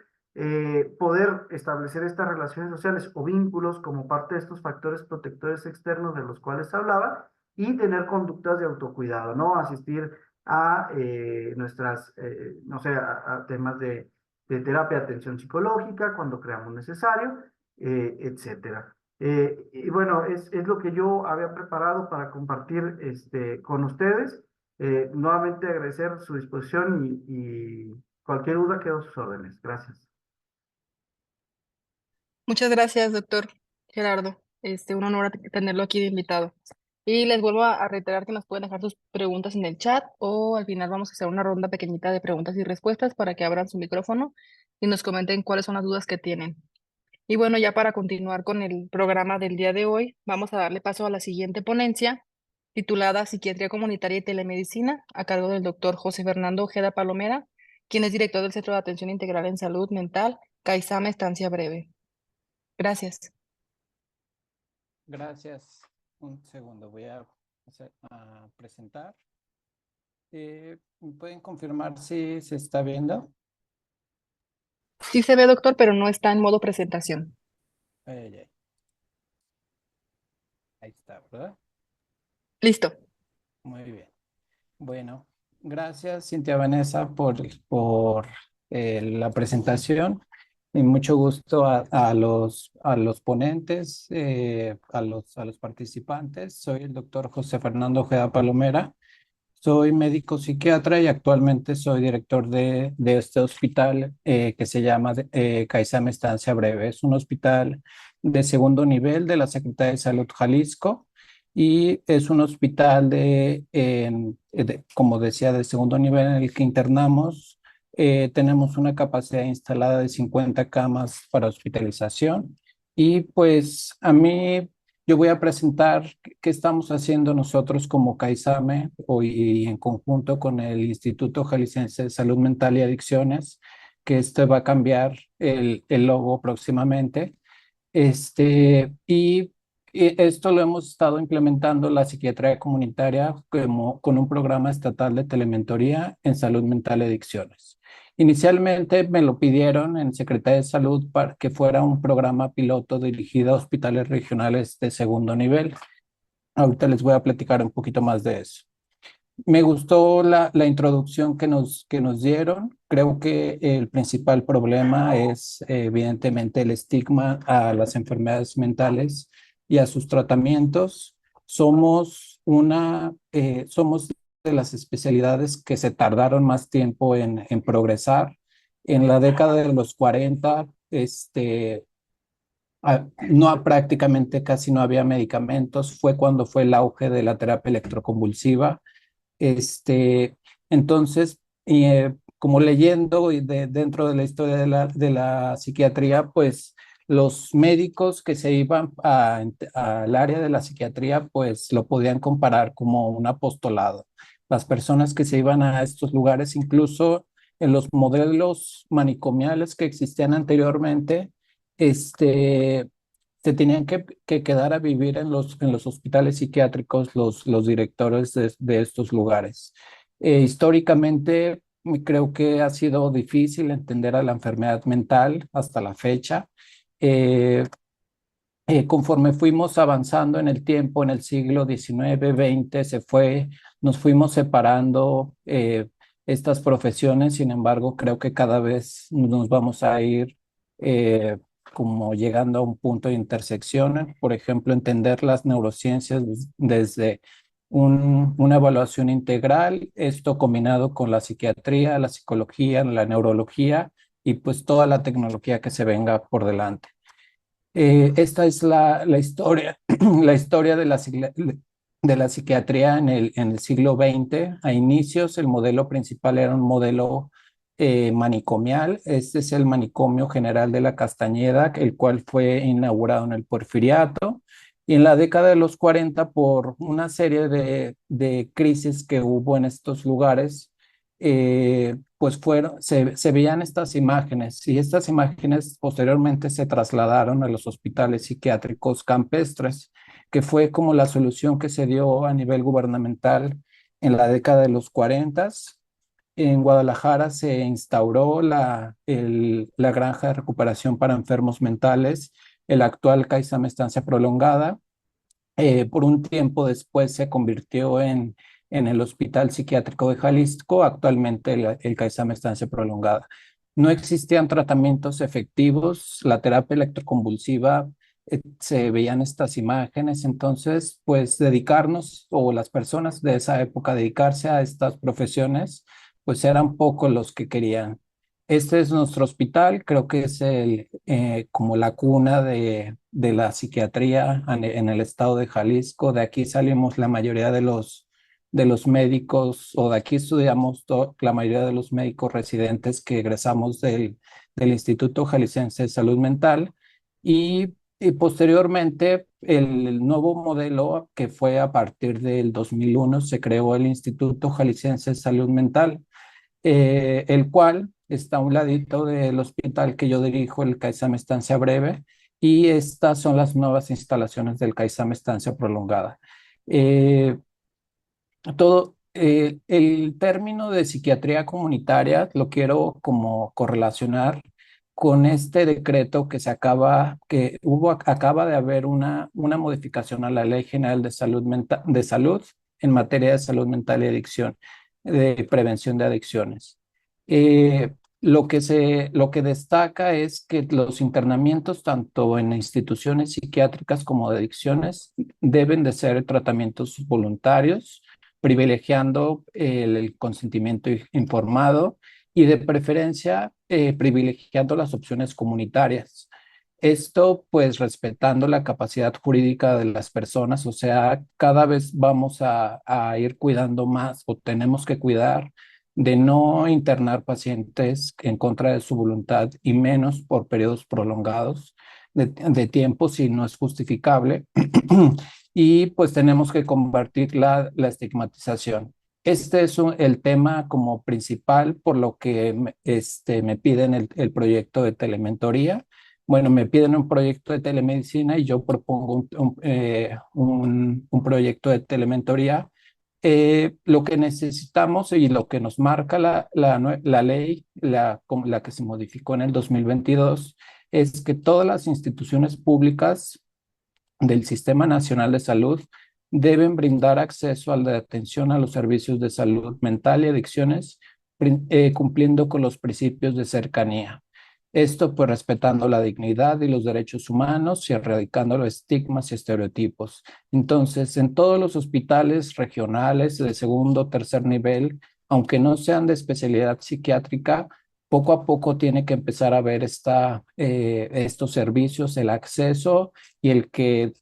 Speaker 6: poder establecer estas relaciones sociales o vínculos como parte de estos factores protectores externos de los cuales hablaba y tener conductas de autocuidado, ¿no? Asistir a no sé, a temas de terapia de atención psicológica cuando creamos necesario, etcétera. Y bueno, es lo que yo había preparado para compartir con ustedes. Nuevamente agradecer su disposición y cualquier duda quedo a sus órdenes. Gracias.
Speaker 2: Muchas gracias, doctor Gerardo. Un honor tenerlo aquí de invitado. Y les vuelvo a reiterar que nos pueden dejar sus preguntas en el chat o al final vamos a hacer una ronda pequeñita de preguntas y respuestas para que abran su micrófono y nos comenten cuáles son las dudas que tienen. Y bueno, ya para continuar con el programa del día de hoy, vamos a darle paso a la siguiente ponencia titulada Psiquiatría Comunitaria y Telemedicina, a cargo del doctor José Fernando Ojeda Palomera, quien es director del Centro de Atención Integral en Salud Mental, CAISAM Estancia Breve. Gracias.
Speaker 7: Gracias. Un segundo, voy a presentar. ¿Me pueden confirmar si se está viendo?
Speaker 2: Sí se ve, doctor, pero no está en modo presentación.
Speaker 7: Ay, ay. Ahí está, ¿verdad?
Speaker 2: Listo.
Speaker 7: Muy bien. Bueno, gracias, Cintia Vanessa, por la presentación. Y mucho gusto a los ponentes, a los participantes. Soy el doctor José Fernando Ojeda Palomera. Soy médico psiquiatra y actualmente soy director de este hospital que se llama CAISAM Estancia Breve. Es un hospital de segundo nivel de la Secretaría de Salud Jalisco y es un hospital como decía, de segundo nivel en el que internamos. Tenemos una capacidad instalada de 50 camas para hospitalización y pues yo voy a presentar qué estamos haciendo nosotros como CAISAME y en conjunto con el Instituto Jalisciense de Salud Mental y Adicciones, que va a cambiar el logo próximamente. Y esto lo hemos estado implementando la psiquiatría comunitaria con un programa estatal de telementoría en salud mental y adicciones. Inicialmente me lo pidieron en Secretaría de Salud para que fuera un programa piloto dirigido a hospitales regionales de segundo nivel. Ahorita les voy a platicar un poquito más de eso. Me gustó la introducción que nos dieron. Creo que el principal problema es evidentemente el estigma a las enfermedades mentales y a sus tratamientos. Somos de las especialidades que se tardaron más tiempo en progresar. En la década de los 40, prácticamente casi no había medicamentos. Fue cuando fue el auge de la terapia electroconvulsiva. este, entonces, como leyendo y dentro de la historia de la psiquiatría, pues los médicos que se iban al área de la psiquiatría, pues lo podían comparar como un apostolado. Las personas que se iban a estos lugares, incluso en los modelos manicomiales que existían anteriormente, se tenían que quedar a vivir en los hospitales psiquiátricos los directores de estos lugares. Históricamente, creo que ha sido difícil entender a la enfermedad mental hasta la fecha. Eh, Conforme fuimos avanzando en el tiempo, en el siglo XIX, XX, nos fuimos separando estas profesiones. Sin embargo, creo que cada vez nos vamos a ir eh, como llegando a un punto de intersección. Por ejemplo, entender las neurociencias desde una evaluación integral, esto combinado con la psiquiatría, la psicología, la neurología y pues toda la tecnología que se venga por delante. Esta es la historia, la historia de la psiquiatría en el siglo XX. A inicios, el modelo principal era un modelo manicomial. Este es el Manicomio General de la Castañeda, el cual fue inaugurado en el Porfiriato. Y en la década de los 40, por una serie de crisis que hubo en estos lugares, pues se veían estas imágenes y estas imágenes posteriormente se trasladaron a los hospitales psiquiátricos campestres, que fue como la solución que se dio a nivel gubernamental en la década de los 40. En Guadalajara se instauró la granja de recuperación para enfermos mentales, el actual CAISAM Estancia Prolongada. Por un tiempo después se convirtió en el Hospital Psiquiátrico de Jalisco, actualmente el CAISAM Estancia Prolongada. No existían tratamientos efectivos, la terapia electroconvulsiva, se veían estas imágenes. Entonces pues dedicarnos, o las personas de esa época dedicarse a estas profesiones, pues eran pocos los que querían. Este es nuestro hospital, creo que es como la cuna de la psiquiatría en el estado de Jalisco. De aquí salimos la mayoría de los médicos, o de aquí estudiamos la mayoría de los médicos residentes que egresamos del Instituto Jalisciense de Salud Mental. Y posteriormente, el nuevo modelo que fue a partir del 2001, se creó el Instituto Jalisciense de Salud Mental, el cual está a un ladito del hospital que yo dirijo, el CAISAM Estancia Breve, y estas son las nuevas instalaciones del CAISAM Estancia Prolongada. Eh, el término de psiquiatría comunitaria lo quiero como correlacionar con este decreto acaba de haber una modificación a la Ley General de Salud de salud en materia de salud mental y adicción, de prevención de adicciones. Lo que destaca es que los internamientos, tanto en instituciones psiquiátricas como de adicciones, deben de ser tratamientos voluntarios, privilegiando el consentimiento informado y de preferencia privilegiando las opciones comunitarias. Esto pues respetando la capacidad jurídica de las personas, o sea, cada vez vamos a ir cuidando más, o tenemos que cuidar de no internar pacientes en contra de su voluntad, y menos por periodos prolongados de tiempo si no es justificable. Y pues tenemos que combatir la estigmatización. Este es el tema como principal, por lo que me piden el proyecto de telementoría. Bueno, me piden un proyecto de telemedicina y yo propongo un proyecto de telementoría. Lo que necesitamos y lo que nos marca la ley, la que se modificó en el 2022, es que todas las instituciones públicas del Sistema Nacional de Salud deben brindar acceso a la atención a los servicios de salud mental y adicciones, cumpliendo con los principios de cercanía. Esto pues respetando la dignidad y los derechos humanos y erradicando los estigmas y estereotipos. Entonces, en todos los hospitales regionales de segundo o tercer nivel, aunque no sean de especialidad psiquiátrica, poco a poco tiene que empezar a ver estos servicios, el acceso y el que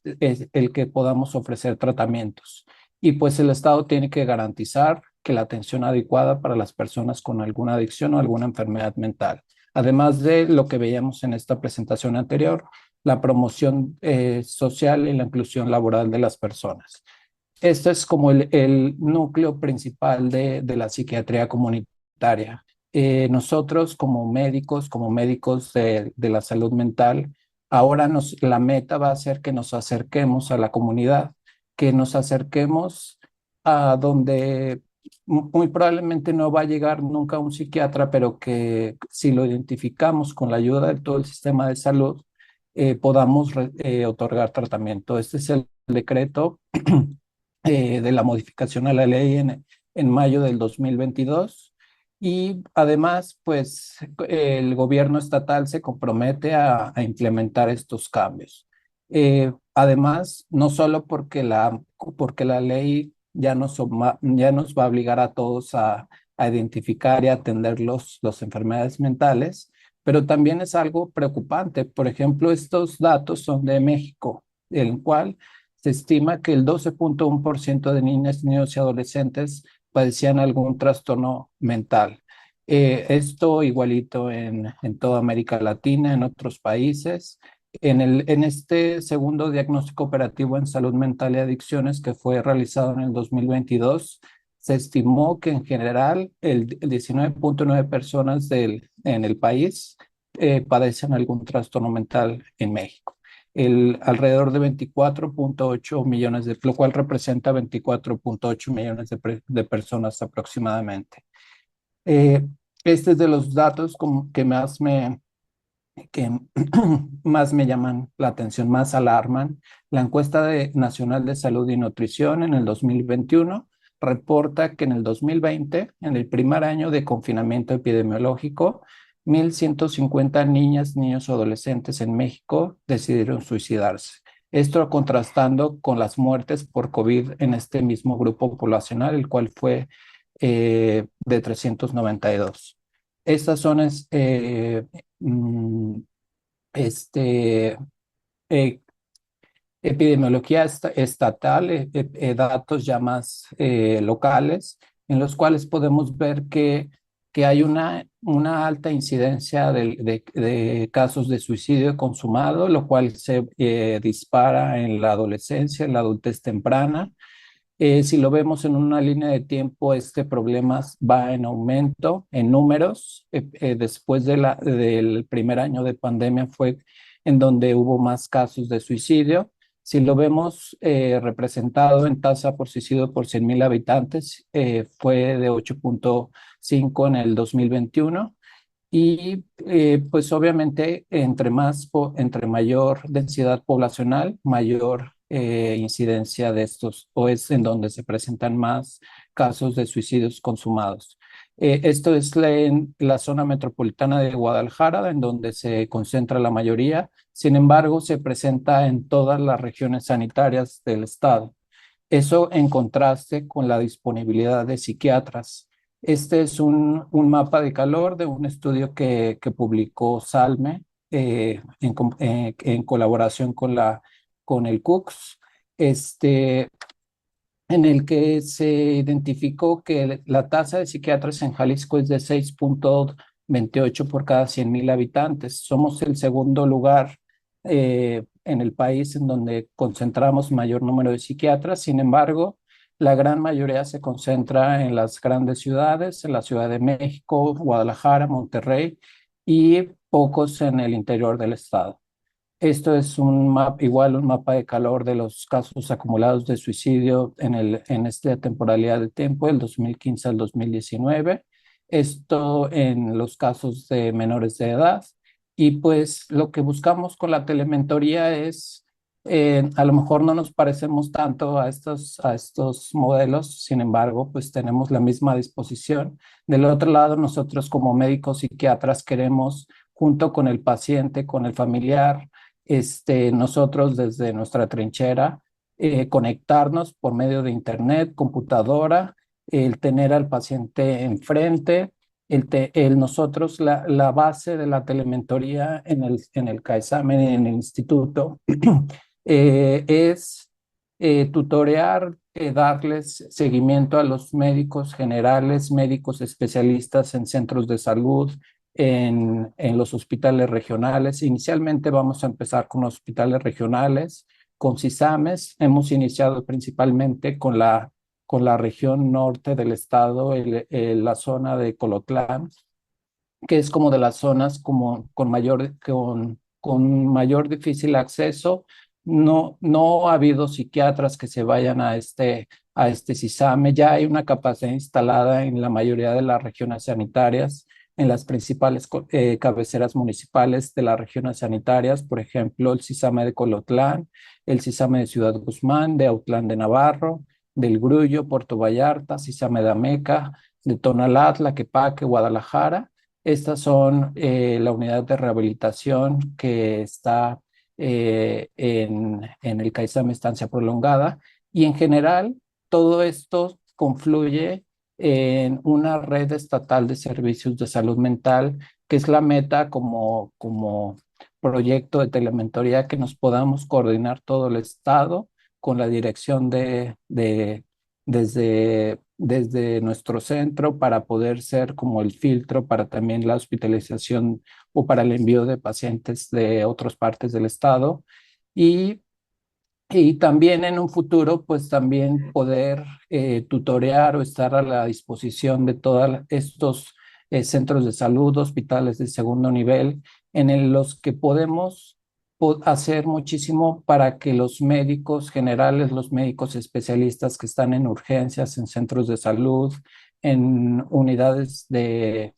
Speaker 7: podamos ofrecer tratamientos. Y pues el Estado tiene que garantizar que la atención adecuada para las personas con alguna adicción o alguna enfermedad mental. Además de lo que veíamos en esta presentación anterior, la promoción social y la inclusión laboral de las personas. Este es como el núcleo principal de la psiquiatría comunitaria. Nosotros como médicos de la salud mental, ahora la meta va a ser que nos acerquemos a la comunidad, que nos acerquemos a donde muy probablemente no va a llegar nunca un psiquiatra, pero que si lo identificamos con la ayuda de todo el sistema de salud, podamos otorgar tratamiento. Este es el decreto de la modificación a la ley en mayo del 2022. Y además, pues el gobierno estatal se compromete a implementar estos cambios. Además, no solo porque la ley ya nos va a obligar a todos a identificar y atender las enfermedades mentales, pero también es algo preocupante. Por ejemplo, estos datos son de México, el cual se estima que el 12.1% de niñas, niños y adolescentes padecían algún trastorno mental. Esto igualito en toda América Latina, en otros países. En este segundo diagnóstico operativo en salud mental y adicciones que fue realizado en el 2022, se estimó que en general el 19.9 personas en el país padecen algún trastorno mental en México. Alrededor de 24.8 millones, lo cual representa 24.8 millones de personas aproximadamente. Este es de los datos que más me llaman la atención, más alarman. La encuesta nacional de salud y nutrición en el 2021 reporta que en el 2020, en el primer año de confinamiento epidemiológico, 1,150 niñas, niños o adolescentes en México decidieron suicidarse. Esto contrastando con las muertes por COVID en este mismo grupo poblacional, el cual fue de 392. Estas son mm, este, eh, epidemiología estatal, datos ya más locales, en los cuales podemos ver que hay una alta incidencia de casos de suicidio consumado, lo cual se dispara en la adolescencia, en la adultez temprana. Si lo vemos en una línea de tiempo, este problema va en aumento en números. Después del primer año de pandemia fue en donde hubo más casos de suicidio. Si lo vemos representado en tasa por suicidio por 100,000 habitantes, fue de 8.5 en el 2021. Y pues obviamente entre mayor densidad poblacional, mayor incidencia de estos, o es en donde se presentan más casos de suicidios consumados. Esto es en la zona metropolitana de Guadalajara, en donde se concentra la mayoría. Sin embargo, se presenta en todas las regiones sanitarias del estado. Eso en contraste con la disponibilidad de psiquiatras. Este es un mapa de calor de un estudio que publicó Salme en colaboración con el CUCS, en el que se identificó que la tasa de psiquiatras en Jalisco es de 6.28 por cada 100,000 habitantes. Somos el segundo lugar en el país en donde concentramos mayor número de psiquiatras. Sin embargo, la gran mayoría se concentra en las grandes ciudades, en la Ciudad de México, Guadalajara, Monterrey, y pocos en el interior del estado. Esto es igual un mapa de calor de los casos acumulados de suicidio en esta temporalidad de tiempo, del 2015 al 2019. Esto en los casos de menores de edad. Y pues lo que buscamos con la telementoría es, a lo mejor no nos parecemos tanto a estos modelos, sin embargo, pues tenemos la misma disposición. Del otro lado, nosotros como médicos psiquiatras queremos, junto con el paciente, con el familiar, nosotros desde nuestra trinchera, conectarnos por medio de internet, computadora, el tener al paciente enfrente, nosotros, la base de la telementoría en el CAESAME, en el instituto, es tutorear, darles seguimiento a los médicos generales, médicos especialistas en centros de salud, en los hospitales regionales. Inicialmente vamos a empezar con hospitales regionales, con CISAMES. Hemos iniciado principalmente con la región norte del estado, la zona de Colotlán, que es como de las zonas con mayor difícil acceso. No ha habido psiquiatras que se vayan a este CISAME. Ya hay una capacidad instalada en la mayoría de las regiones sanitarias, en las principales cabeceras municipales de las regiones sanitarias, por ejemplo, el CISAME de Colotlán, el CISAME de Ciudad Guzmán, de Autlán de Navarro, del Grullo, Puerto Vallarta, CISAME de Ameca, de Tonalá, Tlaquepaque, Guadalajara. Estas son la unidad de rehabilitación que está en el CAISAME Estancia Prolongada, y en general todo esto confluye en una red estatal de servicios de salud mental, que es la meta como proyecto de telementoría, que nos podamos coordinar todo el estado con la dirección desde nuestro centro, para poder ser como el filtro para también la hospitalización o para el envío de pacientes de otras partes del estado. Y también en un futuro, pues también poder tutorear o estar a la disposición de todos estos centros de salud, hospitales de segundo nivel, los que podemos hacer muchísimo para que los médicos generales, los médicos especialistas que están en urgencias, en centros de salud, en unidades de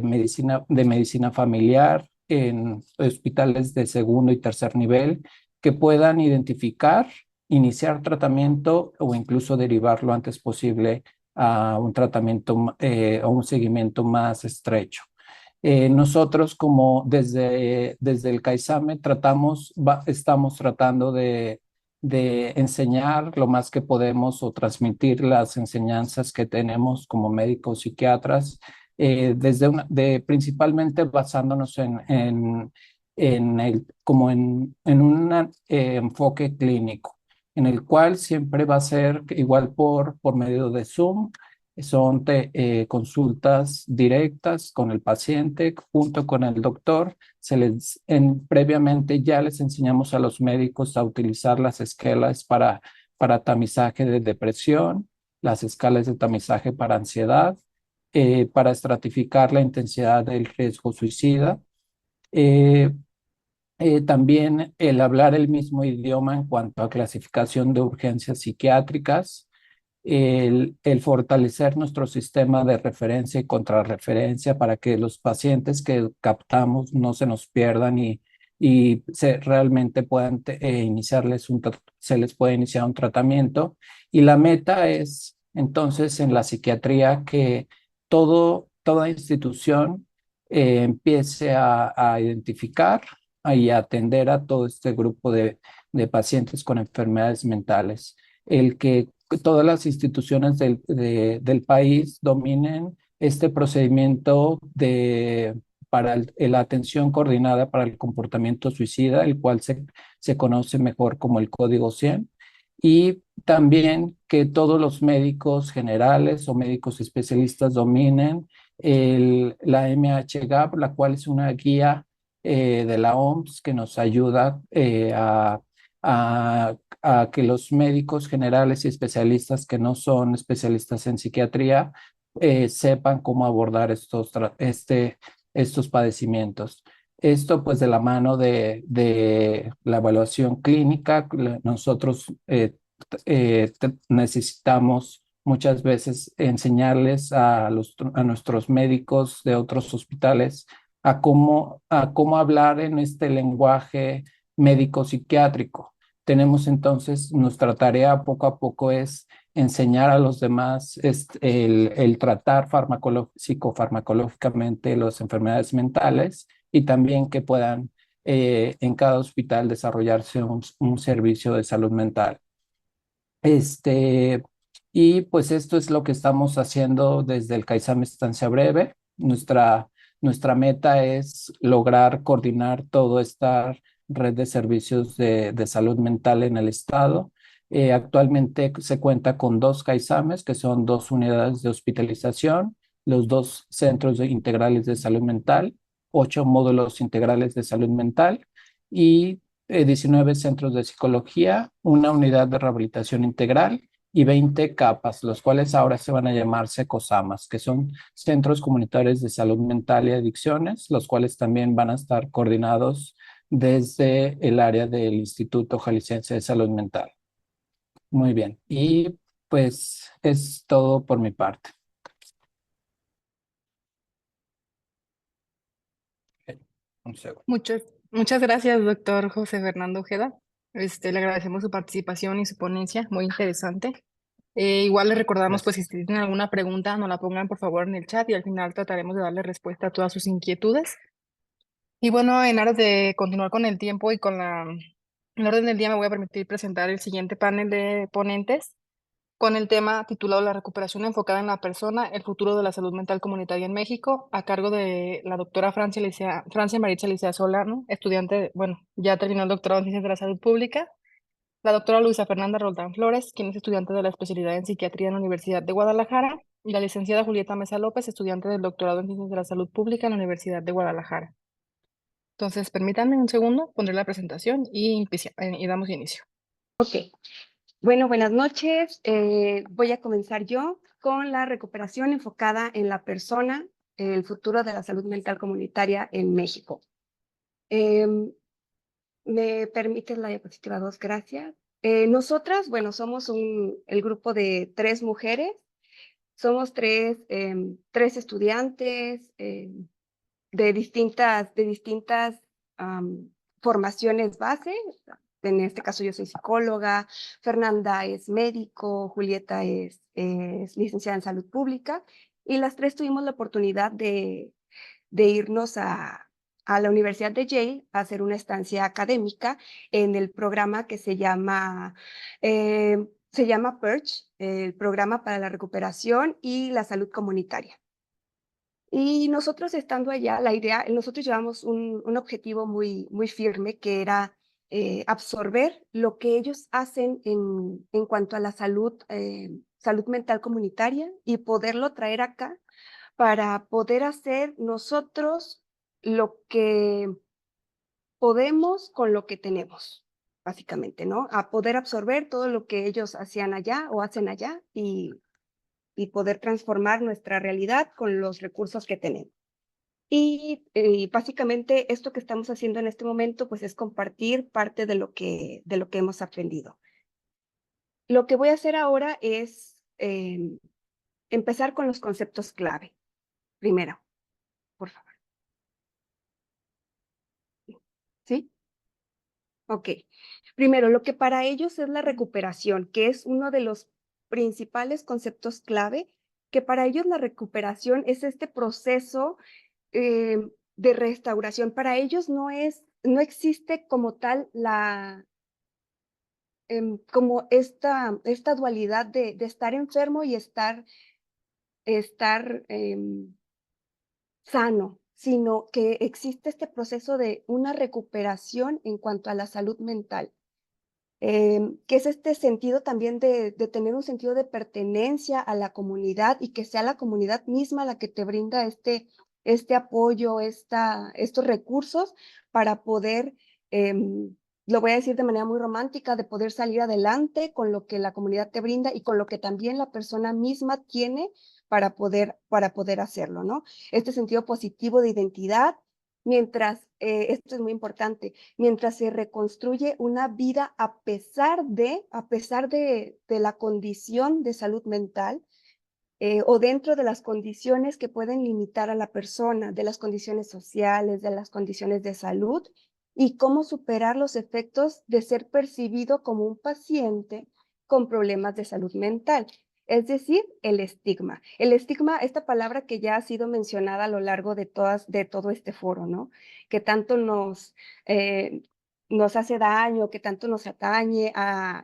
Speaker 7: medicina familiar, en hospitales de segundo y tercer nivel, que puedan identificar, iniciar tratamiento o incluso derivar lo antes posible a un tratamiento o un seguimiento más estrecho. Nosotros, como desde el CAISAME, estamos tratando de enseñar lo más que podemos, o transmitir las enseñanzas que tenemos como médicos psiquiatras principalmente basándonos en un enfoque clínico, en el cual siempre va a ser igual por medio de Zoom. Son consultas directas con el paciente junto con el doctor. Previamente ya les enseñamos a los médicos a utilizar las escalas para tamizaje de depresión, las escalas de tamizaje para ansiedad, para estratificar la intensidad del riesgo suicida. Eh, También el hablar el mismo idioma en cuanto a clasificación de urgencias psiquiátricas, el fortalecer nuestro sistema de referencia y contrarreferencia para que los pacientes que captamos no se nos pierdan y realmente puedan se les puede iniciar un tratamiento. Y la meta es entonces en la psiquiatría que toda institución empiece a identificar y a atender a todo este grupo de pacientes con enfermedades mentales. El que todas las instituciones del país dominen este procedimiento para la atención coordinada para el comportamiento suicida, el cual se conoce mejor como el Código 100, y también que todos los médicos generales o médicos especialistas dominen la MHGAP, la cual es una guía de la OMS que nos ayuda a que los médicos generales y especialistas que no son especialistas en psiquiatría sepan cómo abordar estos padecimientos. Esto pues de la mano de la evaluación clínica, nosotros necesitamos muchas veces enseñarles a nuestros médicos de otros hospitales a cómo hablar en este lenguaje médico-psiquiátrico. Tenemos entonces, nuestra tarea poco a poco es enseñar a los demás el tratar psicofarmacológicamente las enfermedades mentales y también que puedan en cada hospital desarrollarse un servicio de salud mental. Y pues esto es lo que estamos haciendo desde el CAISAM Estancia Breve. Nuestra meta es lograr coordinar toda esta red de servicios de salud mental en el estado. Actualmente se cuenta con 2 CAISAMes, que son 2 unidades de hospitalización, los 2 centros integrales de salud mental, 8 módulos integrales de salud mental y 19 centros de psicología, una unidad de rehabilitación integral y 20 capas, los cuales ahora se van a llamarse COSAMAS, que son Centros Comunitarios de Salud Mental y Adicciones, los cuales también van a estar coordinados desde el área del Instituto Jalisciense de Salud Mental. Muy bien, y pues es todo por mi parte. Un segundo.
Speaker 2: Muchas gracias, doctor José Fernando Ojeda. Le agradecemos su participación y su ponencia, muy interesante. Igual les recordamos, pues, si tienen alguna pregunta, nos la pongan por favor en el chat y al final trataremos de darle respuesta a todas sus inquietudes. Y bueno, en aras de continuar con el tiempo y con el orden del día, me voy a permitir presentar el siguiente panel de ponentes con el tema titulado La recuperación enfocada en la persona, el futuro de la salud mental comunitaria en México, a cargo de la doctora Francia Maritza Licea Solano, estudiante, bueno, ya terminó el doctorado en Ciencias de la Salud Pública, la doctora Luisa Fernanda Roldán Flores, quien es estudiante de la especialidad en psiquiatría en la Universidad de Guadalajara, y la licenciada Julieta Mesa López, estudiante del doctorado en Ciencias de la Salud Pública en la Universidad de Guadalajara. Entonces, permítanme un segundo, pondré la presentación y damos inicio.
Speaker 8: Ok. Bueno, buenas noches. Voy a comenzar yo con la recuperación enfocada en la persona, el futuro de la salud mental comunitaria en México. ¿Me permites la diapositiva 2? Gracias. Nosotras, bueno, somos el grupo de 3 mujeres. Somos 3 estudiantes de distintas formaciones base. En este caso yo soy psicóloga, Fernanda es médico, Julieta es licenciada en salud pública, y las 3 tuvimos la oportunidad de irnos a la Universidad de Yale a hacer una estancia académica en el programa que se llama PERCH, el Programa para la Recuperación y la Salud Comunitaria. Y nosotros estando allá, nosotros llevamos un objetivo muy firme, que era absorber lo que ellos hacen en cuanto a la salud mental comunitaria y poderlo traer acá para poder hacer nosotros lo que podemos con lo que tenemos, básicamente, ¿no? A poder absorber todo lo que ellos hacían allá o hacen allá y poder transformar nuestra realidad con los recursos que tenemos. Y básicamente esto que estamos haciendo en este momento, pues es compartir parte de lo que hemos aprendido. Lo que voy a hacer ahora es empezar con los conceptos clave. Primero, por favor. ¿Sí? Ok. Primero, lo que para ellos es la recuperación, que es uno de los principales conceptos clave, que para ellos la recuperación es este proceso de restauración. Para ellos no existe como tal como esta dualidad de estar enfermo y estar sano, sino que existe este proceso de una recuperación en cuanto a la salud mental, que es este sentido también de tener un sentido de pertenencia a la comunidad y que sea la comunidad misma la que te brinda este apoyo, estos recursos para poder, lo voy a decir de manera muy romántica, de poder salir adelante con lo que la comunidad te brinda y con lo que también la persona misma tiene para poder hacerlo, ¿no? Este sentido positivo de identidad, mientras, esto es muy importante, mientras se reconstruye una vida a pesar de la condición de salud mental, o dentro de las condiciones que pueden limitar a la persona, de las condiciones sociales, de las condiciones de salud, y cómo superar los efectos de ser percibido como un paciente con problemas de salud mental. Es decir, el estigma. El estigma, esta palabra que ya ha sido mencionada a lo largo de todo este foro, ¿no? Que tanto nos hace daño, que tanto nos atañe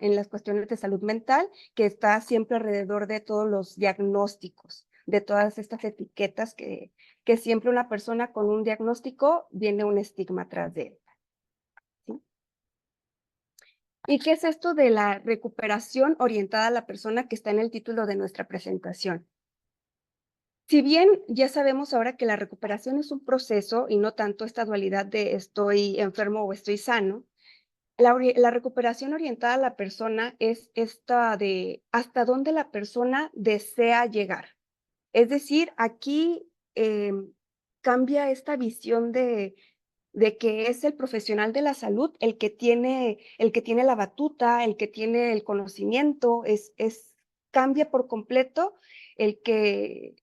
Speaker 8: en las cuestiones de salud mental, que está siempre alrededor de todos los diagnósticos, de todas estas etiquetas que siempre una persona con un diagnóstico viene un estigma atrás de él. ¿Sí? ¿Y qué es esto de la recuperación orientada a la persona que está en el título de nuestra presentación? Si bien ya sabemos ahora que la recuperación es un proceso y no tanto esta dualidad de estoy enfermo o estoy sano, la recuperación orientada a la persona es esta de hasta dónde la persona desea llegar. Es decir, aquí cambia esta visión de que es el profesional de la salud el que tiene la batuta, el que tiene el conocimiento, cambia por completo el que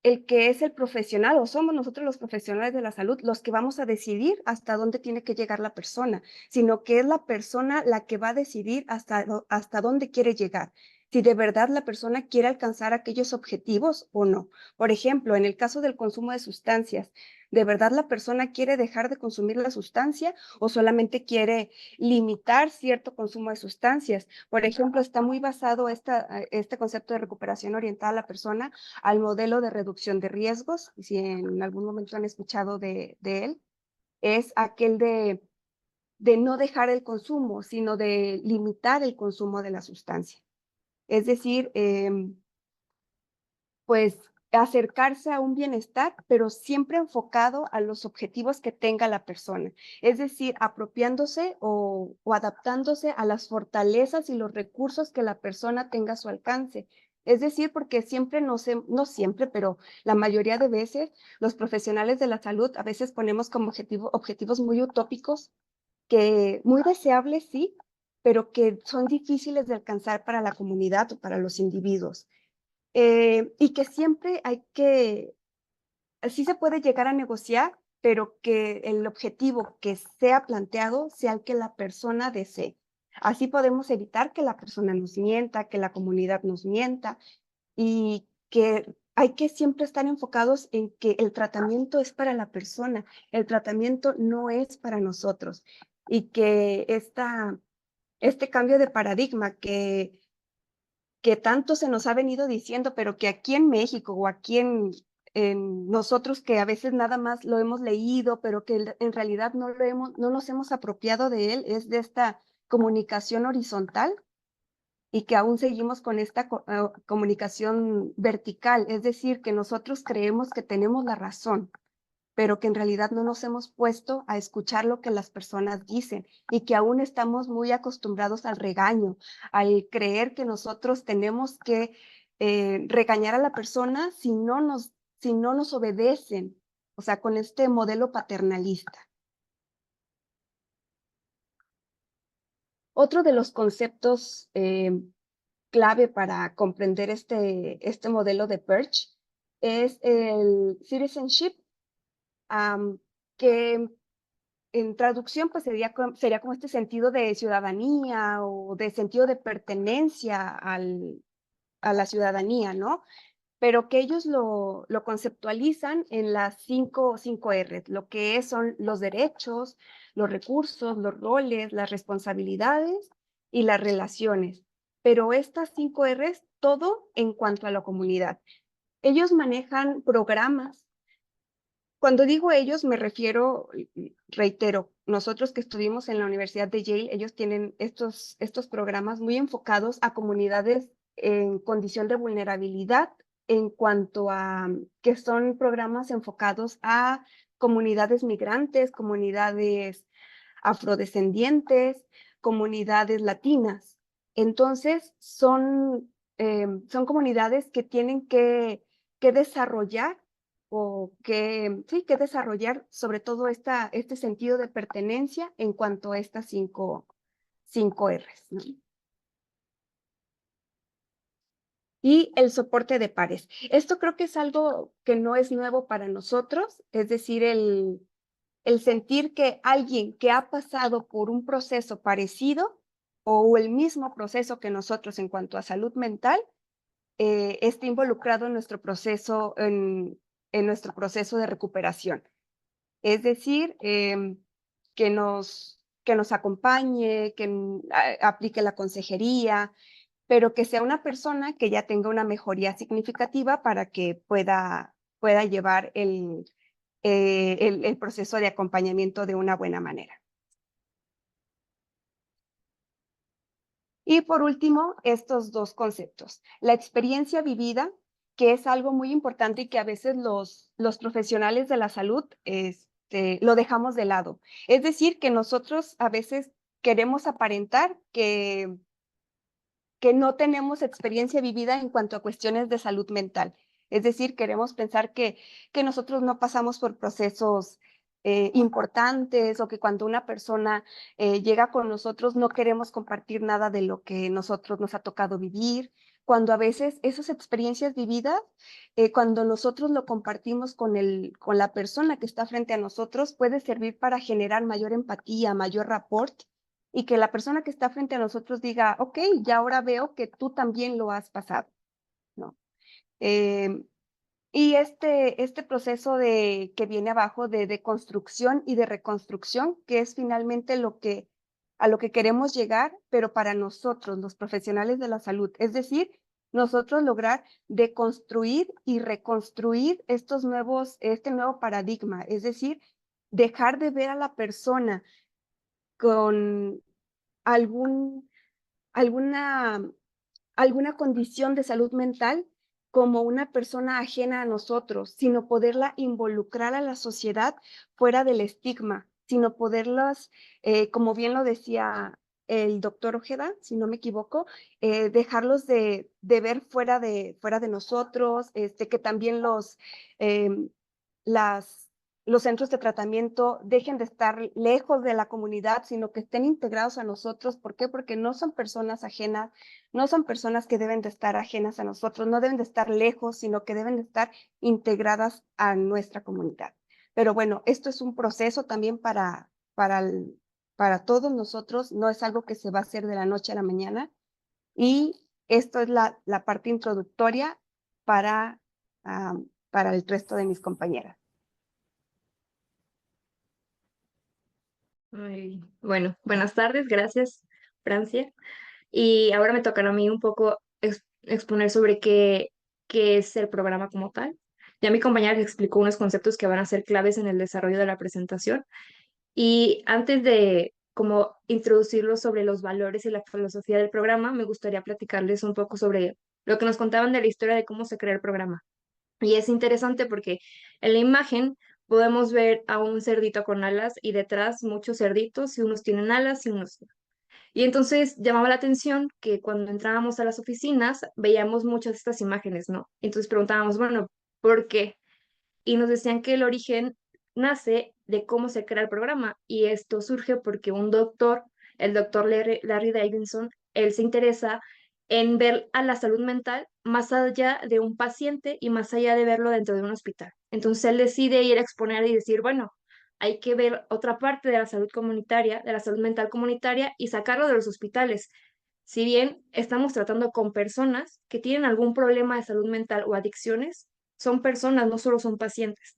Speaker 8: es el profesional, o somos nosotros los profesionales de la salud los que vamos a decidir hasta dónde tiene que llegar la persona, sino que es la persona la que va a decidir hasta dónde quiere llegar, si de verdad la persona quiere alcanzar aquellos objetivos o no. Por ejemplo, en el caso del consumo de sustancias, ¿de verdad la persona quiere dejar de consumir la sustancia o solamente quiere limitar cierto consumo de sustancias? Por ejemplo, está muy basado este concepto de recuperación orientada a la persona al modelo de reducción de riesgos, si en algún momento han escuchado de él, es aquel de no dejar el consumo, sino de limitar el consumo de la sustancia. Es decir, pues acercarse a un bienestar, pero siempre enfocado a los objetivos que tenga la persona. Es decir, apropiándose o adaptándose a las fortalezas y los recursos que la persona tenga a su alcance. Es decir, porque siempre, no siempre, pero la mayoría de veces, los profesionales de la salud a veces ponemos como objetivos muy utópicos, muy deseables, sí, pero que son difíciles de alcanzar para la comunidad o para los individuos. Y que siempre sí se puede llegar a negociar, pero que el objetivo que sea planteado sea el que la persona desee. Así podemos evitar que la persona nos mienta, que la comunidad nos mienta, y que hay que siempre estar enfocados en que el tratamiento es para la persona, el tratamiento no es para nosotros, y que este cambio de paradigma que tanto se nos ha venido diciendo, pero que aquí en México o aquí en nosotros que a veces nada más lo hemos leído, pero que en realidad no nos hemos apropiado de él, es de esta comunicación horizontal y que aún seguimos con esta comunicación vertical, es decir, que nosotros creemos que tenemos la razón, pero que en realidad no nos hemos puesto a escuchar lo que las personas dicen y que aún estamos muy acostumbrados al regaño, al creer que nosotros tenemos que regañar a la persona si no nos obedecen, o sea, con este modelo paternalista. Otro de los conceptos clave para comprender este modelo de Perch es el citizenship, que en traducción pues sería como este sentido de ciudadanía o de sentido de pertenencia a la ciudadanía, ¿no? Pero que ellos lo conceptualizan en las cinco R's, lo que son los derechos, los recursos, los roles, las responsabilidades y las relaciones. Pero estas 5 R's, todo en cuanto a la comunidad. Ellos manejan programas. Cuando digo ellos, me refiero, reitero, nosotros que estuvimos en la Universidad de Yale, ellos tienen estos programas muy enfocados a comunidades en condición de vulnerabilidad, en cuanto a que son programas enfocados a comunidades migrantes, comunidades afrodescendientes, comunidades latinas. Entonces, son comunidades que tienen que desarrollar o que desarrollar sobre todo este sentido de pertenencia en cuanto a estas cinco R's, ¿no? Y el soporte de pares. Esto creo que es algo que no es nuevo para nosotros, es decir, el sentir que alguien que ha pasado por un proceso parecido o el mismo proceso que nosotros en cuanto a salud mental, esté involucrado en nuestro proceso, en nuestro proceso de recuperación. Es decir, que nos acompañe, que aplique la consejería, pero que sea una persona que ya tenga una mejoría significativa para que pueda llevar el proceso de acompañamiento de una buena manera. Y por último, estos dos conceptos. La experiencia vivida, que es algo muy importante y que a veces los profesionales de la salud lo dejamos de lado. Es decir, que nosotros a veces queremos aparentar que no tenemos experiencia vivida en cuanto a cuestiones de salud mental. Es decir, queremos pensar que nosotros no pasamos por procesos importantes o que cuando una persona llega con nosotros no queremos compartir nada de lo que nosotros nos ha tocado vivir, cuando a veces esas experiencias vividas, cuando nosotros lo compartimos con la persona que está frente a nosotros, puede servir para generar mayor empatía, mayor rapport, y que la persona que está frente a nosotros diga, ok, ya ahora veo que tú también lo has pasado, ¿no? Y este proceso que viene abajo de construcción y de reconstrucción, que es finalmente a lo que queremos llegar, pero para nosotros, los profesionales de la salud, es decir, nosotros lograr deconstruir y reconstruir este nuevo paradigma, es decir, dejar de ver a la persona con alguna condición de salud mental como una persona ajena a nosotros, sino poderla involucrar a la sociedad fuera del estigma, sino poderlas, como bien lo decía el doctor Ojeda, si no me equivoco, dejarlos de ver fuera de nosotros, que también los centros de tratamiento dejen de estar lejos de la comunidad, sino que estén integrados a nosotros. ¿Por qué? Porque no son personas ajenas, no son personas que deben de estar ajenas a nosotros, no deben de estar lejos, sino que deben de estar integradas a nuestra comunidad. Pero bueno, esto es un proceso también para todos nosotros, no es algo que se va a hacer de la noche a la mañana, y esto es la parte introductoria para el resto de mis compañeras.
Speaker 9: Bueno, buenas tardes, gracias, Francia. Y ahora me tocará a mí un poco exponer sobre qué es el programa como tal. Ya mi compañera les explicó unos conceptos que van a ser claves en el desarrollo de la presentación. Y antes de como introducirlos sobre los valores y la filosofía del programa, me gustaría platicarles un poco sobre lo que nos contaban de la historia de cómo se crea el programa. Y es interesante porque en la imagen podemos ver a un cerdito con alas y detrás muchos cerditos y unos tienen alas y unos no. Y entonces llamaba la atención que cuando entrábamos a las oficinas veíamos muchas de estas imágenes, ¿no? Entonces preguntábamos, bueno, ¿por qué? Y nos decían que el origen nace de cómo se crea el programa y esto surge porque un doctor, el doctor Larry Davidson, él se interesa en ver a la salud mental más allá de un paciente y más allá de verlo dentro de un hospital. Entonces él decide ir a exponer y decir, bueno, hay que ver otra parte de la salud comunitaria, de la salud mental comunitaria y sacarlo de los hospitales. Si bien estamos tratando con personas que tienen algún problema de salud mental o adicciones, son personas, no solo son pacientes.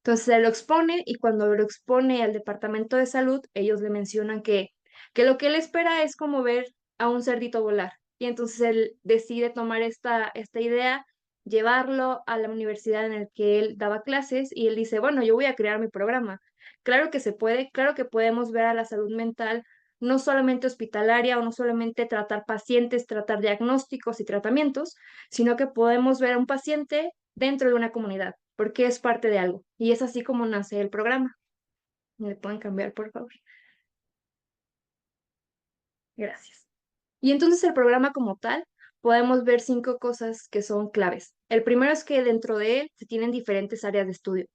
Speaker 9: Entonces se lo expone y cuando lo expone al departamento de salud, ellos le mencionan que lo que él espera es como ver a un cerdito volar. Y entonces él decide tomar esta idea, llevarlo a la universidad en la que él daba clases y él dice, bueno, yo voy a crear mi programa. Claro que se puede, claro que podemos ver a la salud mental no solamente hospitalaria o no solamente tratar pacientes, tratar diagnósticos y tratamientos, sino que podemos ver a un paciente dentro de una comunidad, porque es parte de algo. Y es así como nace el programa. ¿Me pueden cambiar, por favor? Gracias. Y entonces el programa como tal, podemos ver 5 cosas que son claves. El primero es que dentro de él se tienen diferentes áreas de estudio.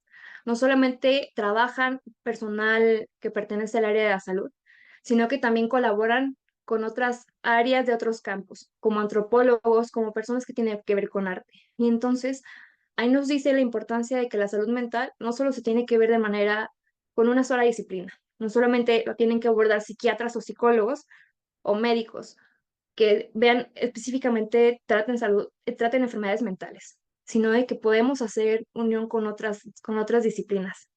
Speaker 9: No solamente trabajan personal que pertenece al área de la salud, sino que también colaboran con otras áreas de otros campos, como antropólogos, como personas que tienen que ver con arte. Y entonces ahí nos dice la importancia de que la salud mental no solo se tiene que ver de manera con una sola disciplina, no solamente lo tienen que abordar psiquiatras o psicólogos o médicos que vean específicamente, traten enfermedades mentales, sino de que podemos hacer unión con otras disciplinas.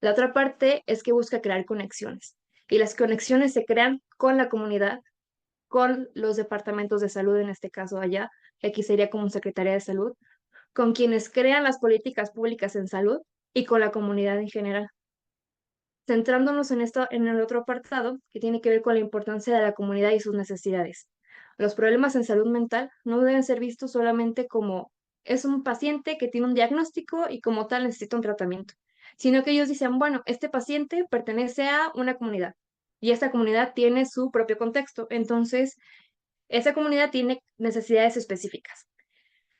Speaker 9: La otra parte es que busca crear conexiones y las conexiones se crean con la comunidad, con los departamentos de salud, en este caso allá, que aquí sería como Secretaría de Salud, con quienes crean las políticas públicas en salud y con la comunidad en general. Centrándonos en esto, en el otro apartado, que tiene que ver con la importancia de la comunidad y sus necesidades. Los problemas en salud mental no deben ser vistos solamente como es un paciente que tiene un diagnóstico y como tal necesita un tratamiento, sino que ellos dicen, bueno, este paciente pertenece a una comunidad y esta comunidad tiene su propio contexto, entonces esa comunidad tiene necesidades específicas.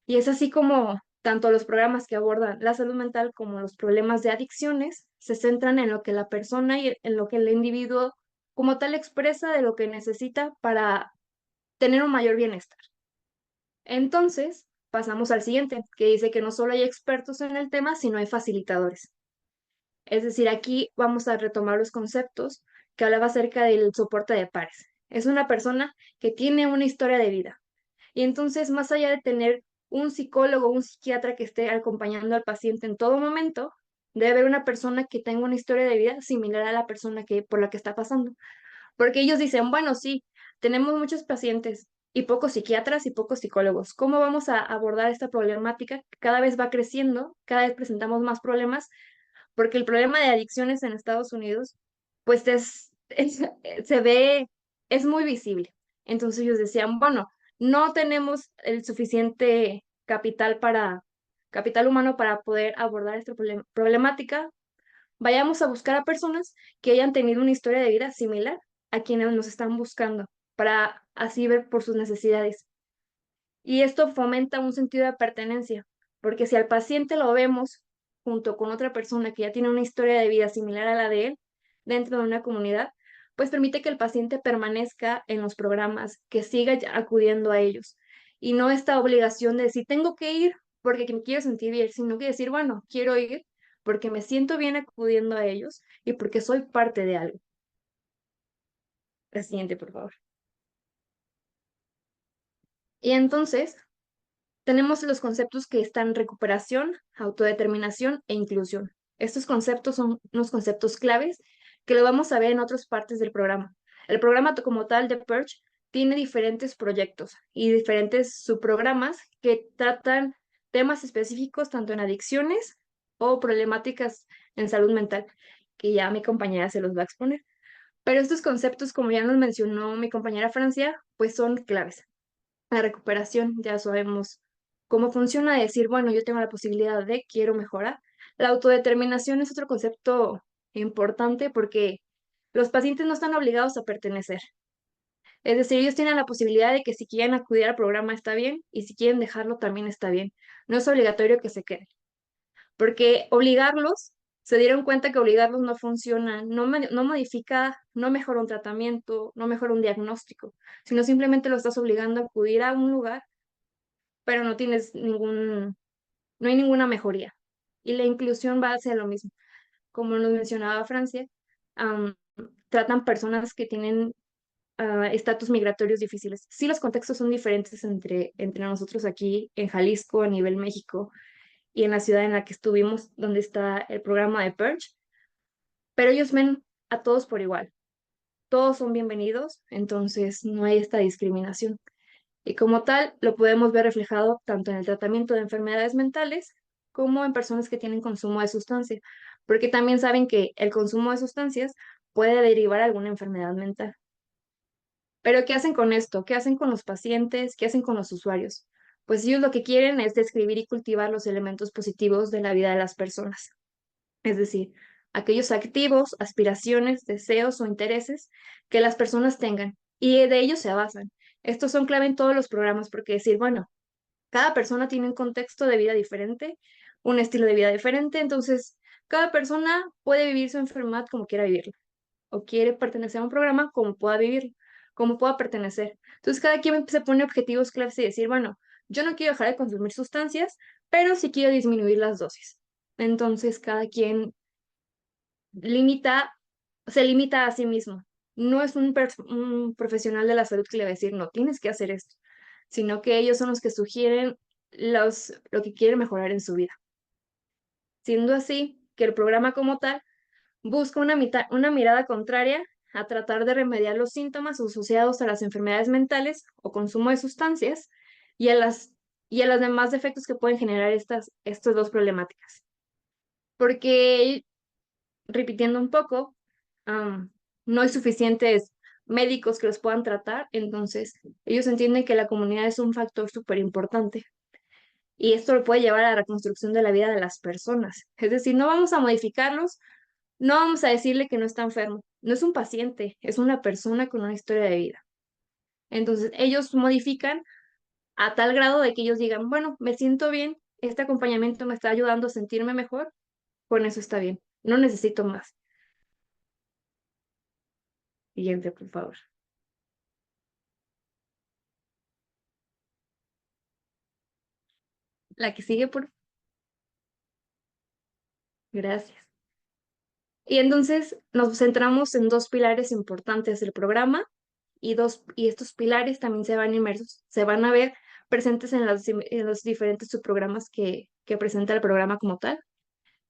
Speaker 9: Y es así como tanto los programas que abordan la salud mental como los problemas de adicciones se centran en lo que la persona y en lo que el individuo como tal expresa de lo que necesita para tener un mayor bienestar. Entonces, pasamos al siguiente, que dice que no solo hay expertos en el tema, sino hay facilitadores. Es decir, aquí vamos a retomar los conceptos que hablaba acerca del soporte de pares. Es una persona que tiene una historia de vida, y entonces, más allá de tener un psicólogo o un psiquiatra que esté acompañando al paciente en todo momento, debe haber una persona que tenga una historia de vida similar a la persona por la que está pasando. Porque ellos dicen, bueno, sí, tenemos muchos pacientes y pocos psiquiatras y pocos psicólogos. ¿Cómo vamos a abordar esta problemática? Cada vez va creciendo, cada vez presentamos más problemas, porque el problema de adicciones en Estados Unidos, pues se ve, es muy visible. Entonces ellos decían, bueno, no tenemos el suficiente capital humano para poder abordar esta problemática. Vayamos a buscar a personas que hayan tenido una historia de vida similar a quienes nos están buscando, para así ver por sus necesidades. Y esto fomenta un sentido de pertenencia, porque si al paciente lo vemos junto con otra persona que ya tiene una historia de vida similar a la de él dentro de una comunidad, pues permite que el paciente permanezca en los programas, que siga acudiendo a ellos. Y no esta obligación de decir, tengo que ir porque me quiero sentir bien, sino que decir, bueno, quiero ir porque me siento bien acudiendo a ellos y porque soy parte de algo. La siguiente, por favor. Y entonces, tenemos los conceptos que están recuperación, autodeterminación e inclusión. Estos conceptos son unos conceptos claves que lo vamos a ver en otras partes del programa. El programa como tal de Perch tiene diferentes proyectos y diferentes subprogramas que tratan temas específicos tanto en adicciones o problemáticas en salud mental, que ya mi compañera se los va a exponer. Pero estos conceptos, como ya nos mencionó mi compañera Francia, pues son claves. La recuperación, ya sabemos cómo funciona, decir, bueno, yo tengo la posibilidad de, quiero mejorar. La autodeterminación es otro concepto importante porque los pacientes no están obligados a pertenecer. Es decir, ellos tienen la posibilidad de que si quieren acudir al programa está bien y si quieren dejarlo también está bien. No es obligatorio que se queden, porque obligarlos, se dieron cuenta que obligarlos no funciona, no modifica, no mejora un tratamiento, no mejora un diagnóstico, sino simplemente lo estás obligando a acudir a un lugar, pero no hay ninguna mejoría. Y la inclusión va a ser lo mismo. Como nos mencionaba Francia, am, tratan personas que tienen estatus migratorios difíciles. Sí, los contextos son diferentes entre nosotros aquí en Jalisco, a nivel México y en la ciudad en la que estuvimos, donde está el programa de Purge, pero ellos ven a todos por igual. Todos son bienvenidos, entonces no hay esta discriminación. Y como tal, lo podemos ver reflejado tanto en el tratamiento de enfermedades mentales como en personas que tienen consumo de sustancia, porque también saben que el consumo de sustancias puede derivar a alguna enfermedad mental. Pero ¿qué hacen con esto? ¿Qué hacen con los pacientes? ¿Qué hacen con los usuarios? Pues ellos lo que quieren es describir y cultivar los elementos positivos de la vida de las personas. Es decir, aquellos activos, aspiraciones, deseos o intereses que las personas tengan. Y de ellos se basan. Estos son clave en todos los programas porque decir, bueno, cada persona tiene un contexto de vida diferente, un estilo de vida diferente, entonces cada persona puede vivir su enfermedad como quiera vivirla o quiere pertenecer a un programa como pueda vivir, como pueda pertenecer. Entonces, cada quien se pone objetivos claros y decir, bueno, yo no quiero dejar de consumir sustancias, pero sí quiero disminuir las dosis. Entonces, cada quien limita, se limita a sí mismo. No es un profesional de la salud que le va a decir, no, tienes que hacer esto, sino que ellos son los que sugieren lo que quieren mejorar en su vida. Siendo así, que el programa como tal busca una mirada contraria a tratar de remediar los síntomas asociados a las enfermedades mentales o consumo de sustancias y a los demás defectos que pueden generar estas dos problemáticas. Porque, repitiendo un poco, no hay suficientes médicos que los puedan tratar, entonces ellos entienden que la comunidad es un factor súper importante. Y esto lo puede llevar a la reconstrucción de la vida de las personas. Es decir, no vamos a modificarlos, no vamos a decirle que no está enfermo. No es un paciente, es una persona con una historia de vida. Entonces, ellos modifican a tal grado de que ellos digan, bueno, me siento bien, este acompañamiento me está ayudando a sentirme mejor, con eso está bien. No necesito más. Siguiente, por favor. La que sigue, por Gracias. Y entonces nos centramos en dos pilares importantes del programa y estos pilares también se van a ver presentes en los diferentes subprogramas que presenta el programa como tal.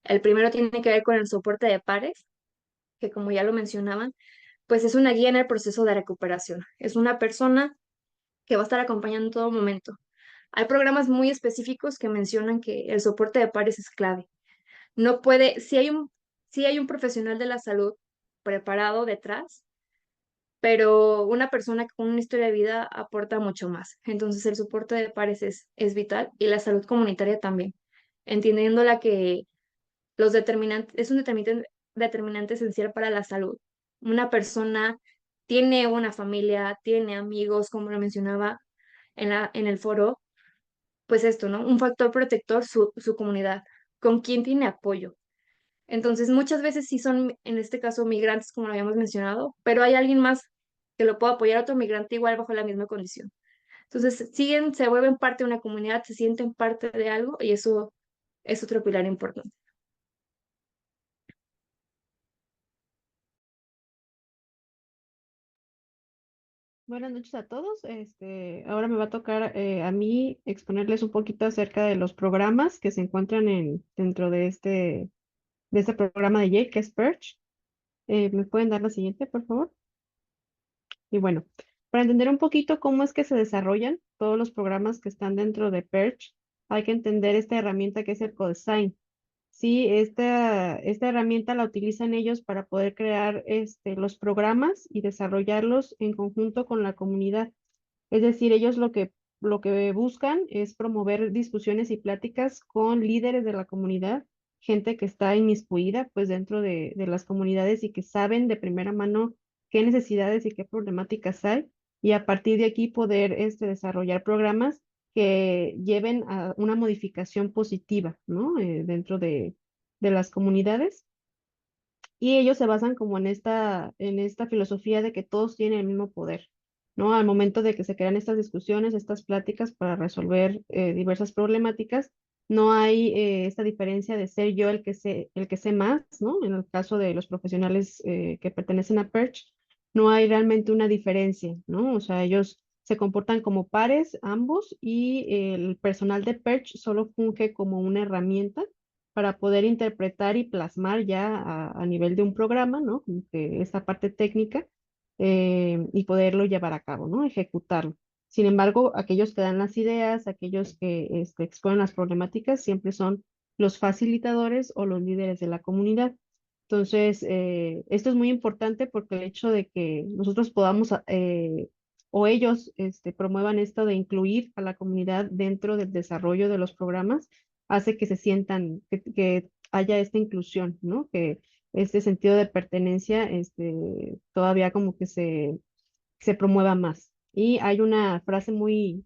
Speaker 9: El primero tiene que ver con el soporte de pares, que como ya lo mencionaban, pues es una guía en el proceso de recuperación. Es una persona que va a estar acompañando en todo momento. Hay programas muy específicos que mencionan que el soporte de pares es clave. No puede, si hay un profesional de la salud preparado detrás, pero una persona con una historia de vida aporta mucho más. Entonces el soporte de pares es vital y la salud comunitaria también, entendiéndola que es un determinante esencial para la salud. Una persona tiene una familia, tiene amigos, como lo mencionaba en el foro, pues esto, ¿no? Un factor protector, su comunidad, con quien tiene apoyo. Entonces, muchas veces sí son, en este caso, migrantes, como lo habíamos mencionado, pero hay alguien más que lo pueda apoyar a otro migrante igual bajo la misma condición. Entonces, se vuelven parte de una comunidad, se sienten parte de algo y eso es otro pilar importante.
Speaker 10: Buenas noches a todos. Ahora me va a tocar a mí exponerles un poquito acerca de los programas que se encuentran dentro de este programa de Yale, que es Perch. ¿Me pueden dar la siguiente, por favor? Y bueno, para entender un poquito cómo es que se desarrollan todos los programas que están dentro de Perch, hay que entender esta herramienta que es el codesign. Sí, esta herramienta la utilizan ellos para poder crear los programas y desarrollarlos en conjunto con la comunidad. Es decir, ellos lo que buscan es promover discusiones y pláticas con líderes de la comunidad, gente que está inmiscuida pues dentro de las comunidades y que saben de primera mano qué necesidades y qué problemáticas hay, y a partir de aquí poder desarrollar programas que lleven a una modificación positiva, ¿no? Dentro de las comunidades. Y ellos se basan como en esta filosofía de que todos tienen el mismo poder, ¿no? Al momento de que se crean estas discusiones, estas pláticas para resolver diversas problemáticas, no hay esta diferencia de ser yo el que sé más, ¿no? En el caso de los profesionales que pertenecen a Perch, no hay realmente una diferencia, ¿no? O sea, ellos se comportan como pares ambos, y el personal de Perch solo funge como una herramienta para poder interpretar y plasmar ya a nivel de un programa, ¿no? Como que esta parte técnica, y poderlo llevar a cabo, ¿no? Ejecutarlo. Sin embargo, aquellos que dan las ideas, aquellos que exponen las problemáticas, siempre son los facilitadores o los líderes de la comunidad. Entonces, esto es muy importante porque el hecho de que nosotros podamos, o ellos promuevan esto de incluir a la comunidad dentro del desarrollo de los programas, hace que se sientan, que haya esta inclusión, ¿no? Que este sentido de pertenencia todavía como que se promueva más. Y hay una frase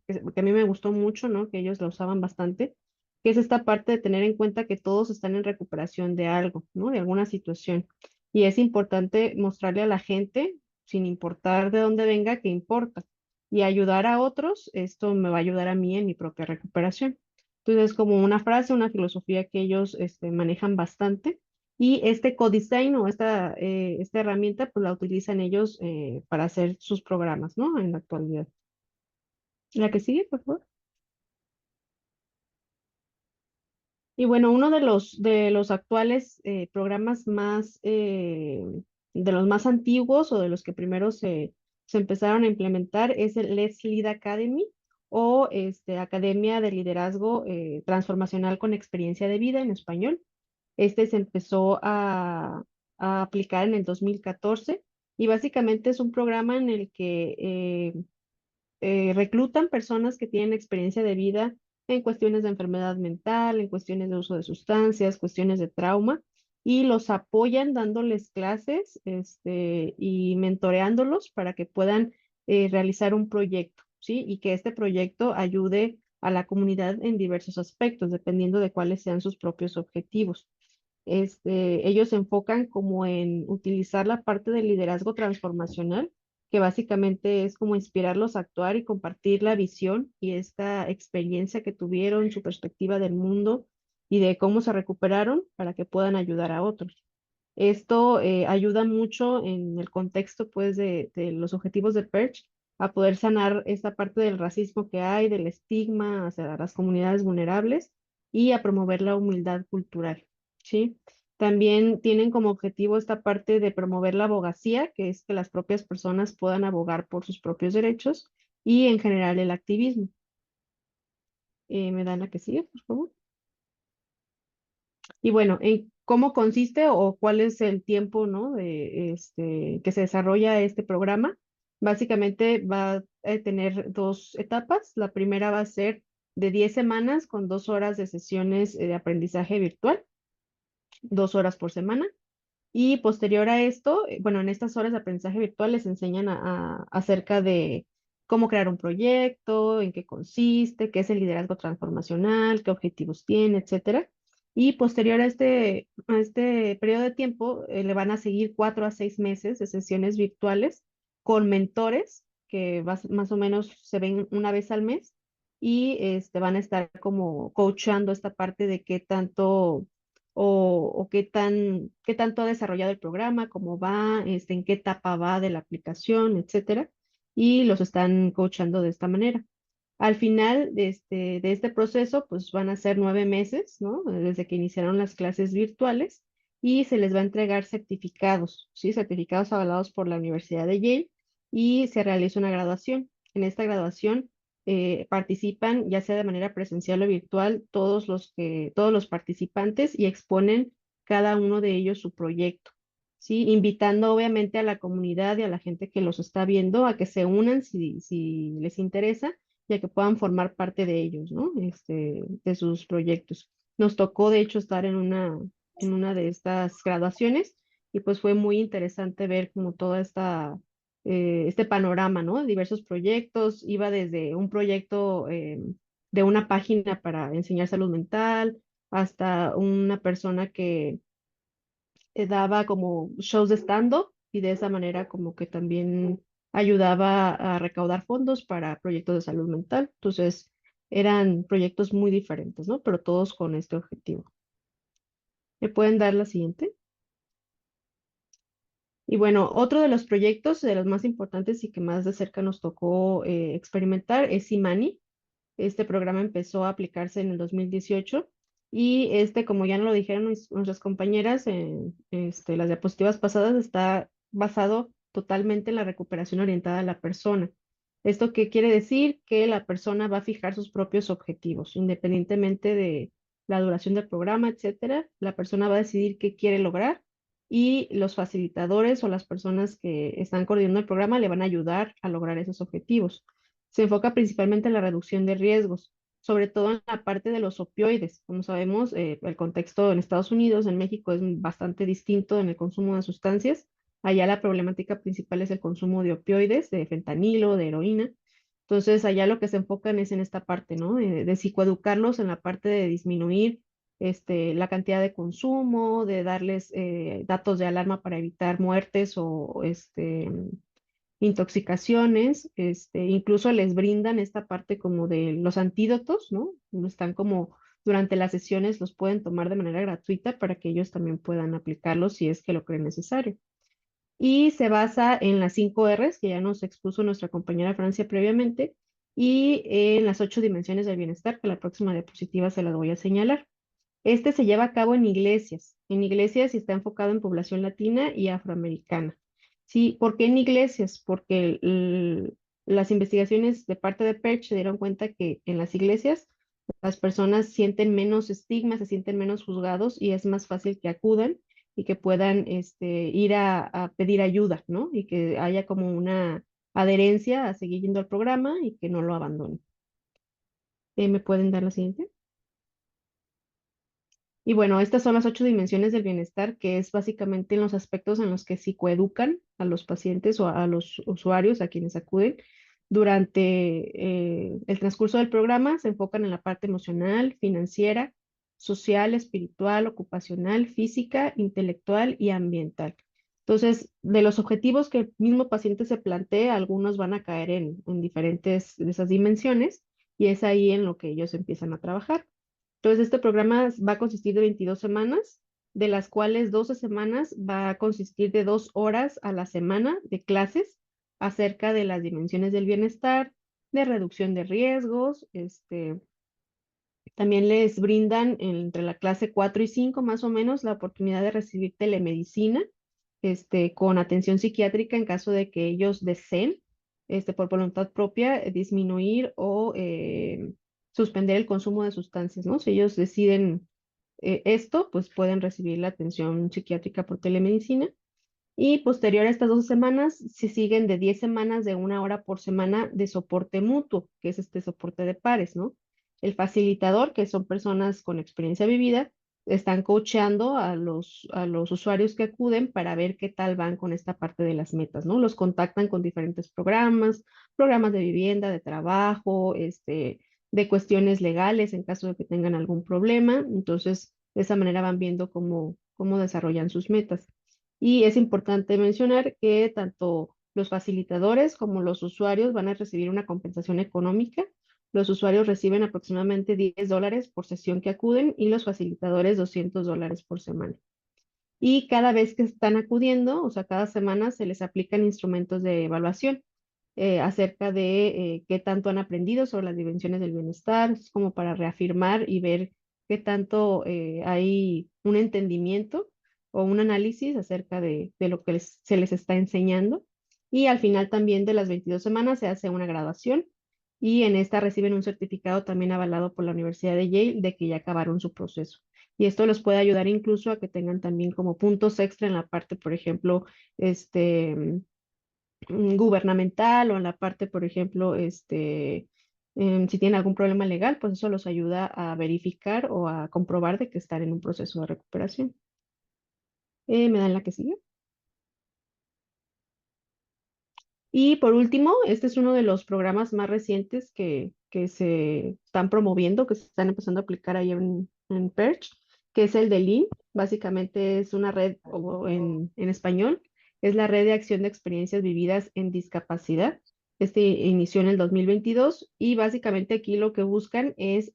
Speaker 10: que a mí me gustó mucho, ¿no? Que ellos la usaban bastante, que es esta parte de tener en cuenta que todos están en recuperación de algo, ¿no? De alguna situación. Y es importante mostrarle a la gente, sin importar de dónde venga, que importa. Y ayudar a otros, esto me va a ayudar a mí en mi propia recuperación. Entonces, es como una frase, una filosofía que ellos manejan bastante. Y este codesign o esta herramienta, pues la utilizan ellos para hacer sus programas, ¿no? En la actualidad. La que sigue, por favor. Y bueno, uno de los actuales programas de los más antiguos, o de los que primero se empezaron a implementar, es el Let's Lead Academy, o Academia de Liderazgo Transformacional con Experiencia de Vida en español. Este se empezó a aplicar en el 2014, y básicamente es un programa en el que reclutan personas que tienen experiencia de vida en cuestiones de enfermedad mental, en cuestiones de uso de sustancias, cuestiones de trauma, y los apoyan dándoles clases y mentoreándolos para que puedan realizar un proyecto, ¿sí? Y que este proyecto ayude a la comunidad en diversos aspectos, dependiendo de cuáles sean sus propios objetivos. Ellos se enfocan como en utilizar la parte del liderazgo transformacional, que básicamente es como inspirarlos a actuar y compartir la visión y esta experiencia que tuvieron, su perspectiva del mundo y de cómo se recuperaron para que puedan ayudar a otros. Esto ayuda mucho en el contexto, pues, de los objetivos de Perch, a poder sanar esta parte del racismo que hay, del estigma hacia las comunidades vulnerables, y a promover la humildad cultural, ¿sí? También tienen como objetivo esta parte de promover la abogacía, que es que las propias personas puedan abogar por sus propios derechos, y en general el activismo. ¿Me dan la que sigue, por favor? Y bueno, ¿en cómo consiste o cuál es el tiempo, ¿no? Que se desarrolla este programa? Básicamente va a tener dos etapas. La primera va a ser de 10 semanas con 2 horas de sesiones de aprendizaje virtual, 2 horas por semana. Y posterior a esto, bueno, en estas horas de aprendizaje virtual les enseñan acerca de cómo crear un proyecto, en qué consiste, qué es el liderazgo transformacional, qué objetivos tiene, etcétera. Y posterior a este periodo de tiempo, le van a seguir 4 a 6 meses de sesiones virtuales con mentores que más o menos se ven una vez al mes, y van a estar como coachando esta parte de qué tanto o qué tanto ha desarrollado el programa, cómo va, en qué etapa va de la aplicación, etcétera, y los están coachando de esta manera. Al final de este proceso, pues van a ser 9 meses, ¿no? Desde que iniciaron las clases virtuales, y se les va a entregar certificados, ¿sí? Certificados avalados por la Universidad de Yale, y se realiza una graduación. En esta graduación participan, ya sea de manera presencial o virtual, todos los participantes y exponen cada uno de ellos su proyecto, ¿sí? Invitando obviamente a la comunidad y a la gente que los está viendo a que se unan si les interesa y a que puedan formar parte de ellos, ¿no? De sus proyectos. Nos tocó, de hecho, estar en una de estas graduaciones y pues fue muy interesante ver como toda este panorama, ¿no? De diversos proyectos, iba desde un proyecto de una página para enseñar salud mental hasta una persona que daba como shows de stand-up y de esa manera como que también ayudaba a recaudar fondos para proyectos de salud mental. Entonces, eran proyectos muy diferentes, ¿no? Pero todos con este objetivo. ¿Me pueden dar la siguiente? Y bueno, otro de los proyectos, de los más importantes y que más de cerca nos tocó experimentar es Imani. Este programa empezó a aplicarse en el 2018 y como ya nos lo dijeron nuestras compañeras en las diapositivas pasadas, está basado totalmente en la recuperación orientada a la persona. ¿Esto qué quiere decir? Que la persona va a fijar sus propios objetivos, independientemente de la duración del programa, etcétera. La persona va a decidir qué quiere lograr y los facilitadores o las personas que están coordinando el programa le van a ayudar a lograr esos objetivos. Se enfoca principalmente en la reducción de riesgos, sobre todo en la parte de los opioides. Como sabemos, el contexto en Estados Unidos, en México, es bastante distinto en el consumo de sustancias. Allá la problemática principal es el consumo de opioides, de fentanilo, de heroína. Entonces, allá lo que se enfocan es en esta parte, ¿no? De psicoeducarlos en la parte de disminuir la cantidad de consumo, de darles datos de alarma para evitar muertes o intoxicaciones, incluso les brindan esta parte como de los antídotos, ¿no? Están como durante las sesiones los pueden tomar de manera gratuita para que ellos también puedan aplicarlos si es que lo creen necesario. Y se basa en las 5 Rs que ya nos expuso nuestra compañera Francia previamente y en las 8 dimensiones del bienestar, que la próxima diapositiva se las voy a señalar. Este se lleva a cabo en iglesias y está enfocado en población latina y afroamericana. Sí, ¿por qué en iglesias? Porque las investigaciones de parte de Perch se dieron cuenta que en las iglesias las personas sienten menos estigma, se sienten menos juzgados y es más fácil que acudan y que puedan ir a pedir ayuda, ¿no? Y que haya como una adherencia a seguir yendo al programa y que no lo abandonen. ¿Me pueden dar la siguiente? Y bueno, estas son las 8 dimensiones del bienestar, que es básicamente en los aspectos en los que psicoeducan a los pacientes o a los usuarios, a quienes acuden. Durante el transcurso del programa se enfocan en la parte emocional, financiera, social, espiritual, ocupacional, física, intelectual y ambiental. Entonces, de los objetivos que el mismo paciente se plantea, algunos van a caer en diferentes de esas dimensiones y es ahí en lo que ellos empiezan a trabajar. Entonces, este programa va a consistir de 22 semanas, de las cuales 12 semanas va a consistir de 2 horas a la semana de clases acerca de las dimensiones del bienestar, de reducción de riesgos. También les brindan entre la clase 4 y 5 más o menos la oportunidad de recibir telemedicina con atención psiquiátrica en caso de que ellos deseen, por voluntad propia, disminuir o suspender el consumo de sustancias, ¿no? Si ellos deciden esto, pues pueden recibir la atención psiquiátrica por telemedicina. Y posterior a estas 12 semanas, se siguen de 10 semanas de 1 hora por semana de soporte mutuo, que es este soporte de pares, ¿no? El facilitador, que son personas con experiencia vivida, están coacheando a los usuarios que acuden para ver qué tal van con esta parte de las metas, ¿no? Los contactan con diferentes programas de vivienda, de trabajo, de cuestiones legales en caso de que tengan algún problema. Entonces, de esa manera van viendo cómo desarrollan sus metas. Y es importante mencionar que tanto los facilitadores como los usuarios van a recibir una compensación económica. Los usuarios reciben aproximadamente $10 por sesión que acuden y los facilitadores $200 por semana. Y cada vez que están acudiendo, o sea, cada semana se les aplican instrumentos de evaluación acerca de qué tanto han aprendido sobre las dimensiones del bienestar, es como para reafirmar y ver qué tanto hay un entendimiento o un análisis acerca de lo que se les está enseñando. Y al final también de las 22 semanas se hace una graduación y en esta reciben un certificado también avalado por la Universidad de Yale de que ya acabaron su proceso. Y esto los puede ayudar incluso a que tengan también como puntos extra en la parte, por ejemplo, gubernamental o en la parte, por ejemplo, si tienen algún problema legal, pues eso los ayuda a verificar o a comprobar de que están en un proceso de recuperación. ¿Me dan la que sigue? Y por último, este es uno de los programas más recientes que se están promoviendo, que se están empezando a aplicar ahí en Perch, que es el de Lean. Básicamente es una red, o en español, es la Red de Acción de Experiencias Vividas en Discapacidad. Este inició en el 2022 y básicamente aquí lo que buscan es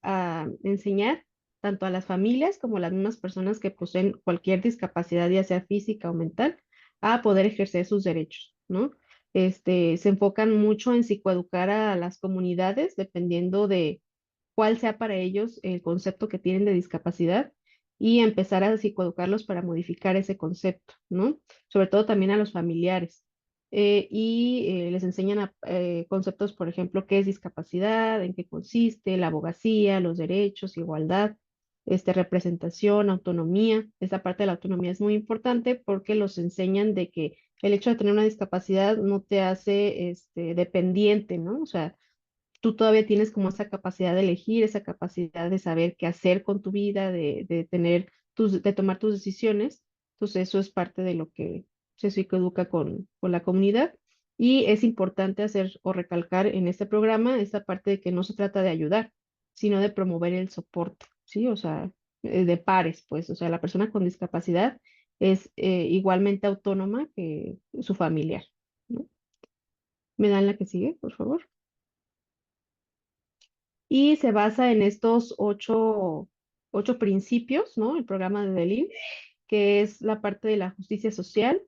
Speaker 10: enseñar tanto a las familias como a las mismas personas que poseen cualquier discapacidad, ya sea física o mental, a poder ejercer sus derechos, ¿no? Se enfocan mucho en psicoeducar a las comunidades, dependiendo de cuál sea para ellos el concepto que tienen de discapacidad y empezar a psicoeducarlos para modificar ese concepto, ¿no? Sobre todo también a los familiares. Les enseñan conceptos, por ejemplo, qué es discapacidad, en qué consiste, la abogacía, los derechos, igualdad, representación, autonomía. Esta parte de la autonomía es muy importante porque los enseñan de que el hecho de tener una discapacidad no te hace dependiente, ¿no? O sea, tú todavía tienes como esa capacidad de elegir, esa capacidad de saber qué hacer con tu vida, de tomar tus decisiones. Entonces, eso es parte de lo que se psicoeduca con la comunidad. Y es importante hacer o recalcar en este programa esta parte de que no se trata de ayudar, sino de promover el soporte, ¿sí? O sea, de pares, pues. O sea, la persona con discapacidad es igualmente autónoma que su familiar, ¿no? ¿Me dan la que sigue, por favor? Y se basa en estos ocho principios, ¿no? El programa de Delin, que es la parte de la justicia social,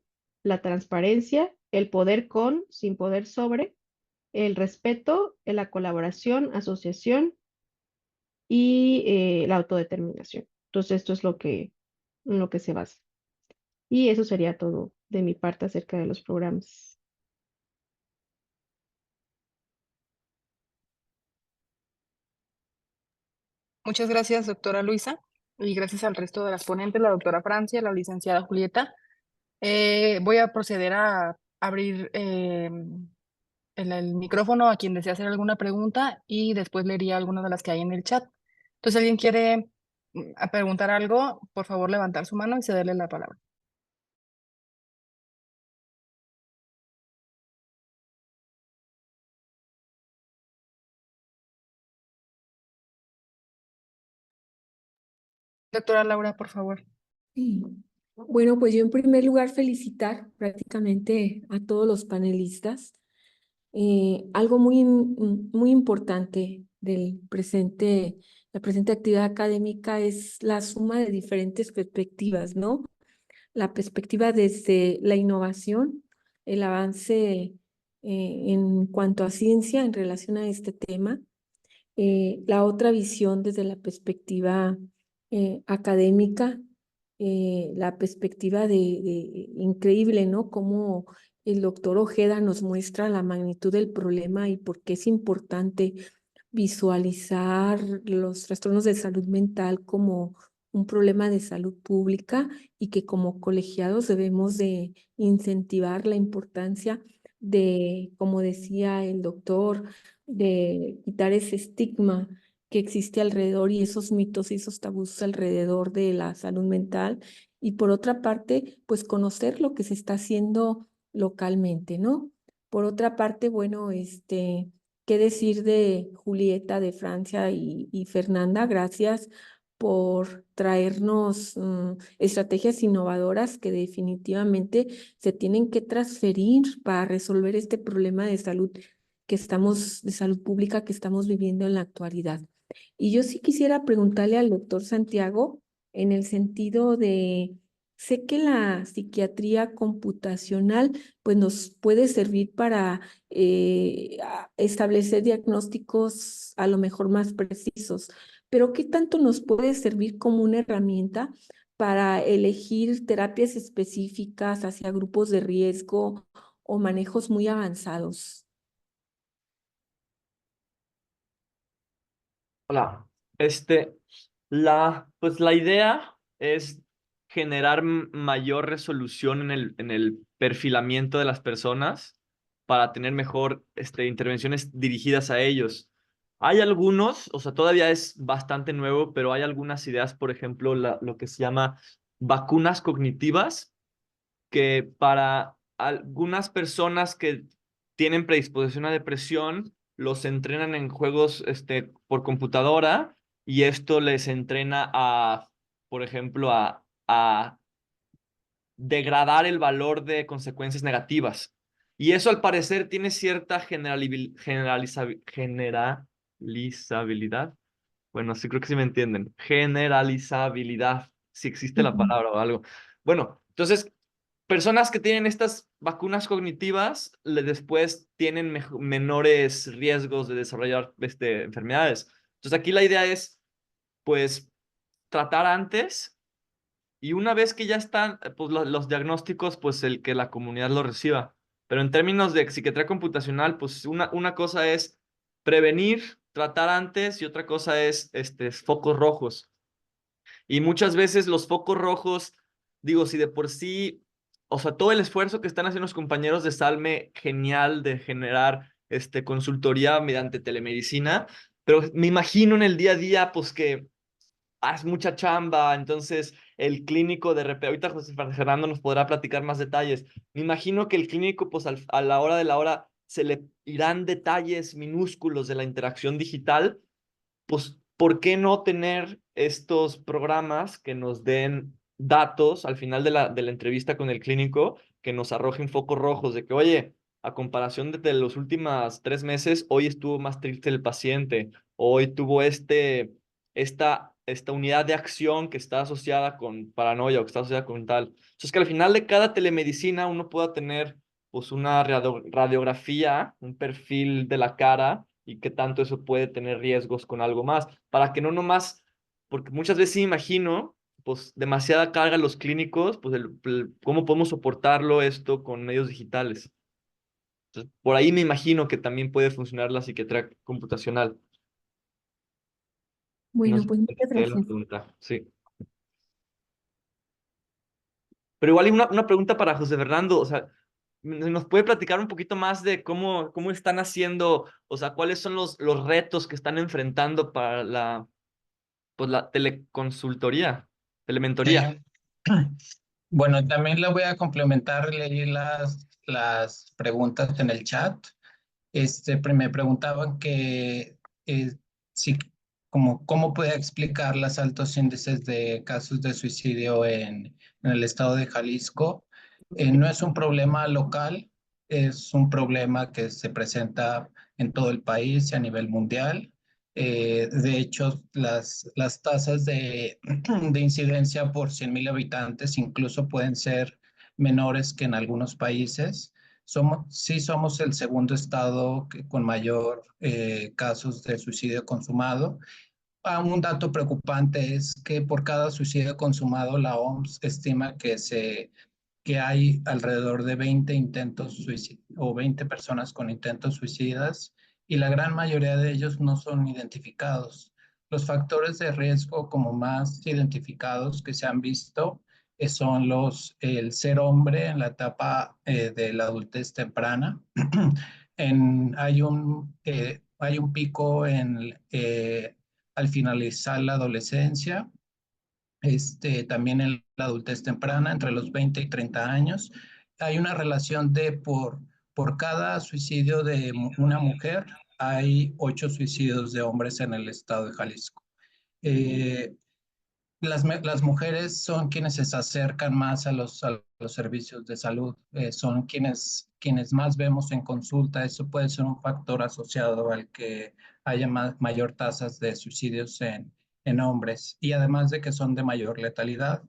Speaker 10: la transparencia, el poder con, sin poder sobre, el respeto, la colaboración, asociación y la autodeterminación. Entonces, esto es en lo que se basa. Y eso sería todo de mi parte acerca de los programas.
Speaker 2: Muchas gracias, doctora Luisa, y gracias al resto de las ponentes, la doctora Francia, la licenciada Julieta. Voy a proceder a abrir el micrófono a quien desea hacer alguna pregunta y después leería algunas de las que hay en el chat. Entonces, ¿alguien quiere preguntar algo? Por favor, levantar su mano y cederle la palabra. Doctora Laura, por favor.
Speaker 1: Sí. Bueno, pues yo en primer lugar felicitar prácticamente a todos los panelistas. Algo muy importante la presente actividad académica es la suma de diferentes perspectivas, ¿no? La perspectiva desde la innovación, el avance en cuanto a ciencia en relación a este tema, la otra visión desde la perspectiva académica, la perspectiva increíble, ¿no? Cómo el doctor Ojeda nos muestra la magnitud del problema y por qué es importante visualizar los trastornos de salud mental como un problema de salud pública y que como colegiados debemos de incentivar la importancia de, como decía el doctor, de quitar ese estigma que existe alrededor y esos mitos y esos tabús alrededor de la salud mental. Y por otra parte, pues conocer lo que se está haciendo localmente, ¿no? Por otra parte, bueno, qué decir de Julieta de Francia y Fernanda, gracias por traernos estrategias innovadoras que definitivamente se tienen que transferir para resolver este problema de de salud pública que estamos viviendo en la actualidad. Y yo sí quisiera preguntarle al doctor Santiago en el sentido de, sé que la psiquiatría computacional pues nos puede servir para establecer diagnósticos a lo mejor más precisos, pero ¿qué tanto nos puede servir como una herramienta para elegir terapias específicas hacia grupos de riesgo o manejos muy avanzados?
Speaker 3: Hola. Pues la idea es generar mayor resolución en el perfilamiento de las personas para tener mejor intervenciones dirigidas a ellos. Hay algunos, o sea, todavía es bastante nuevo, pero hay algunas ideas, por ejemplo, lo que se llama vacunas cognitivas, que para algunas personas que tienen predisposición a depresión, los entrenan en juegos por computadora y esto les entrena por ejemplo, a degradar el valor de consecuencias negativas. Y eso al parecer tiene cierta generalizabilidad. Bueno, sí creo que sí me entienden. Generalizabilidad, si existe la
Speaker 1: Ujú.
Speaker 3: palabra o algo. Bueno, entonces, personas que tienen estas vacunas cognitivas después tienen menores riesgos de desarrollar enfermedades. Entonces, aquí la idea es, pues, tratar antes y una vez que ya están, pues, los diagnósticos, pues, el que la comunidad lo reciba. Pero en términos de psiquiatría computacional, pues, una cosa es prevenir, tratar antes y otra cosa es focos rojos. Y muchas veces los focos rojos, digo, si de por sí, o sea, todo el esfuerzo que están haciendo los compañeros de Salme, genial de generar consultoría mediante telemedicina, pero me imagino en el día a día, pues que haz mucha chamba, entonces el clínico de repente, ahorita José Fernando nos podrá platicar más detalles. Me imagino que el clínico, pues a la hora de la hora, se le irán detalles minúsculos de la interacción digital, pues, ¿por qué no tener estos programas que nos den datos al final de la entrevista con el clínico, que nos arrojen focos rojos de que, oye, a comparación de los últimos 3 meses, hoy estuvo más triste el paciente, hoy tuvo esta unidad de acción que está asociada con paranoia o que está asociada con tal. Entonces, que al final de cada telemedicina uno pueda tener pues una radiografía, un perfil de la cara y qué tanto eso puede tener riesgos con algo más, para que no nomás, porque muchas veces sí imagino, pues demasiada carga a los clínicos, pues cómo podemos soportarlo esto con medios digitales. Entonces, por ahí me imagino que también puede funcionar la psiquiatría computacional. No
Speaker 1: Bueno,
Speaker 3: sé
Speaker 1: pues
Speaker 3: si
Speaker 1: muchas
Speaker 3: te la
Speaker 1: gracias.
Speaker 3: pregunta, sí. Pero igual hay una pregunta para José Fernando, o sea, ¿nos puede platicar un poquito más de cómo están haciendo, o sea, cuáles son los retos que están enfrentando para pues la teleconsultoría, telementoría?
Speaker 7: Sí. Bueno, también la voy a complementar, leí las preguntas en el chat. Me preguntaban que si, cómo puede explicar los altos índices de casos de suicidio en el estado de Jalisco. No es un problema local, es un problema que se presenta en todo el país y a nivel mundial. De hecho, las tasas de incidencia por 100,000 habitantes incluso pueden ser menores que en algunos países. Sí somos el segundo estado con mayor casos de suicidio consumado. Un dato preocupante es que por cada suicidio consumado, la OMS estima que hay alrededor de 20 intentos suicidas o 20 personas con intentos suicidas y la gran mayoría de ellos no son identificados. Los factores de riesgo como más identificados que se han visto son el ser hombre en la etapa de la adultez temprana. Hay un pico al finalizar la adolescencia, también en la adultez temprana, entre los 20 y 30 años. Hay una relación por cada suicidio de una mujer, hay 8 suicidios de hombres en el estado de Jalisco. Eh, las mujeres son quienes se acercan más a los servicios de salud, son quienes más vemos en consulta. Eso puede ser un factor asociado al que haya mayor tasas de suicidios en hombres y además de que son de mayor letalidad.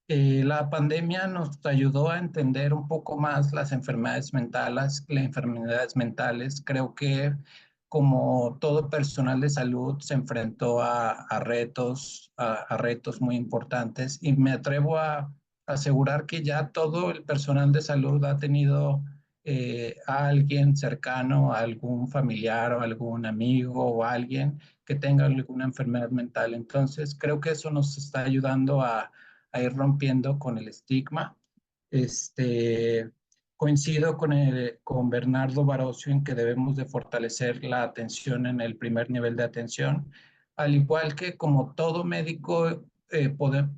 Speaker 7: La pandemia nos ayudó a entender un poco más las enfermedades mentales. Creo que como todo personal de salud se enfrentó a retos muy importantes y me atrevo a asegurar que ya todo el personal de salud ha tenido a alguien cercano, a algún familiar o algún amigo o alguien que tenga alguna enfermedad mental. Entonces, creo que eso nos está ayudando a ir rompiendo con el estigma. Coincido con Bernardo Barocio en que debemos de fortalecer la atención en el primer nivel de atención, al igual que como todo médico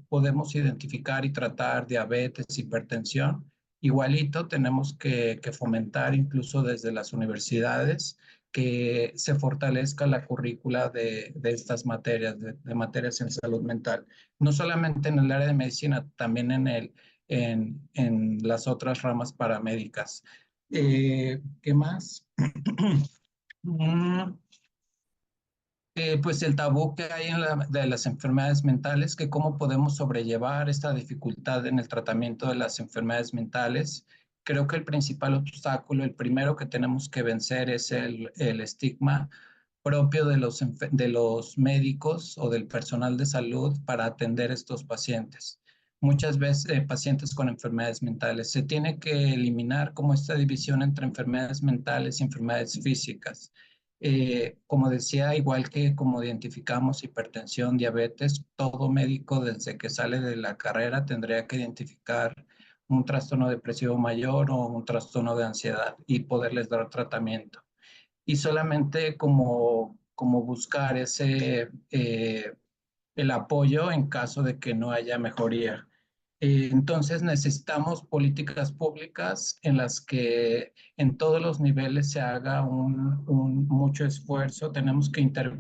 Speaker 7: podemos identificar y tratar diabetes, hipertensión. Igualito tenemos que fomentar incluso desde las universidades que se fortalezca la currícula de estas materias, de materias en salud mental. No solamente en el área de medicina, también en las otras ramas paramédicas. ¿Qué más? Pues el tabú que hay de las enfermedades mentales, que cómo podemos sobrellevar esta dificultad en el tratamiento de las enfermedades mentales. Creo que el principal obstáculo, el primero que tenemos que vencer es el estigma propio de los médicos o del personal de salud para atender estos pacientes. Muchas veces pacientes con enfermedades mentales. Se tiene que eliminar como esta división entre enfermedades mentales y enfermedades físicas. Como decía, igual que como identificamos hipertensión, diabetes, todo médico desde que sale de la carrera tendría que identificar un trastorno depresivo mayor o un trastorno de ansiedad y poderles dar tratamiento. Y solamente como buscar el apoyo en caso de que no haya mejoría. Entonces necesitamos políticas públicas en las que en todos los niveles se haga mucho esfuerzo.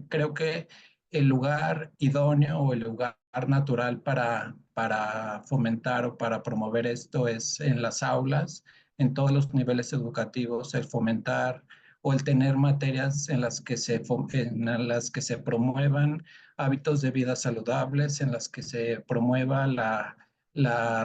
Speaker 7: Creo que el lugar idóneo o el lugar natural para fomentar o para promover esto es en las aulas, en todos los niveles educativos, el fomentar o el tener materias en las que se promuevan hábitos de vida saludables, en las que se promueva la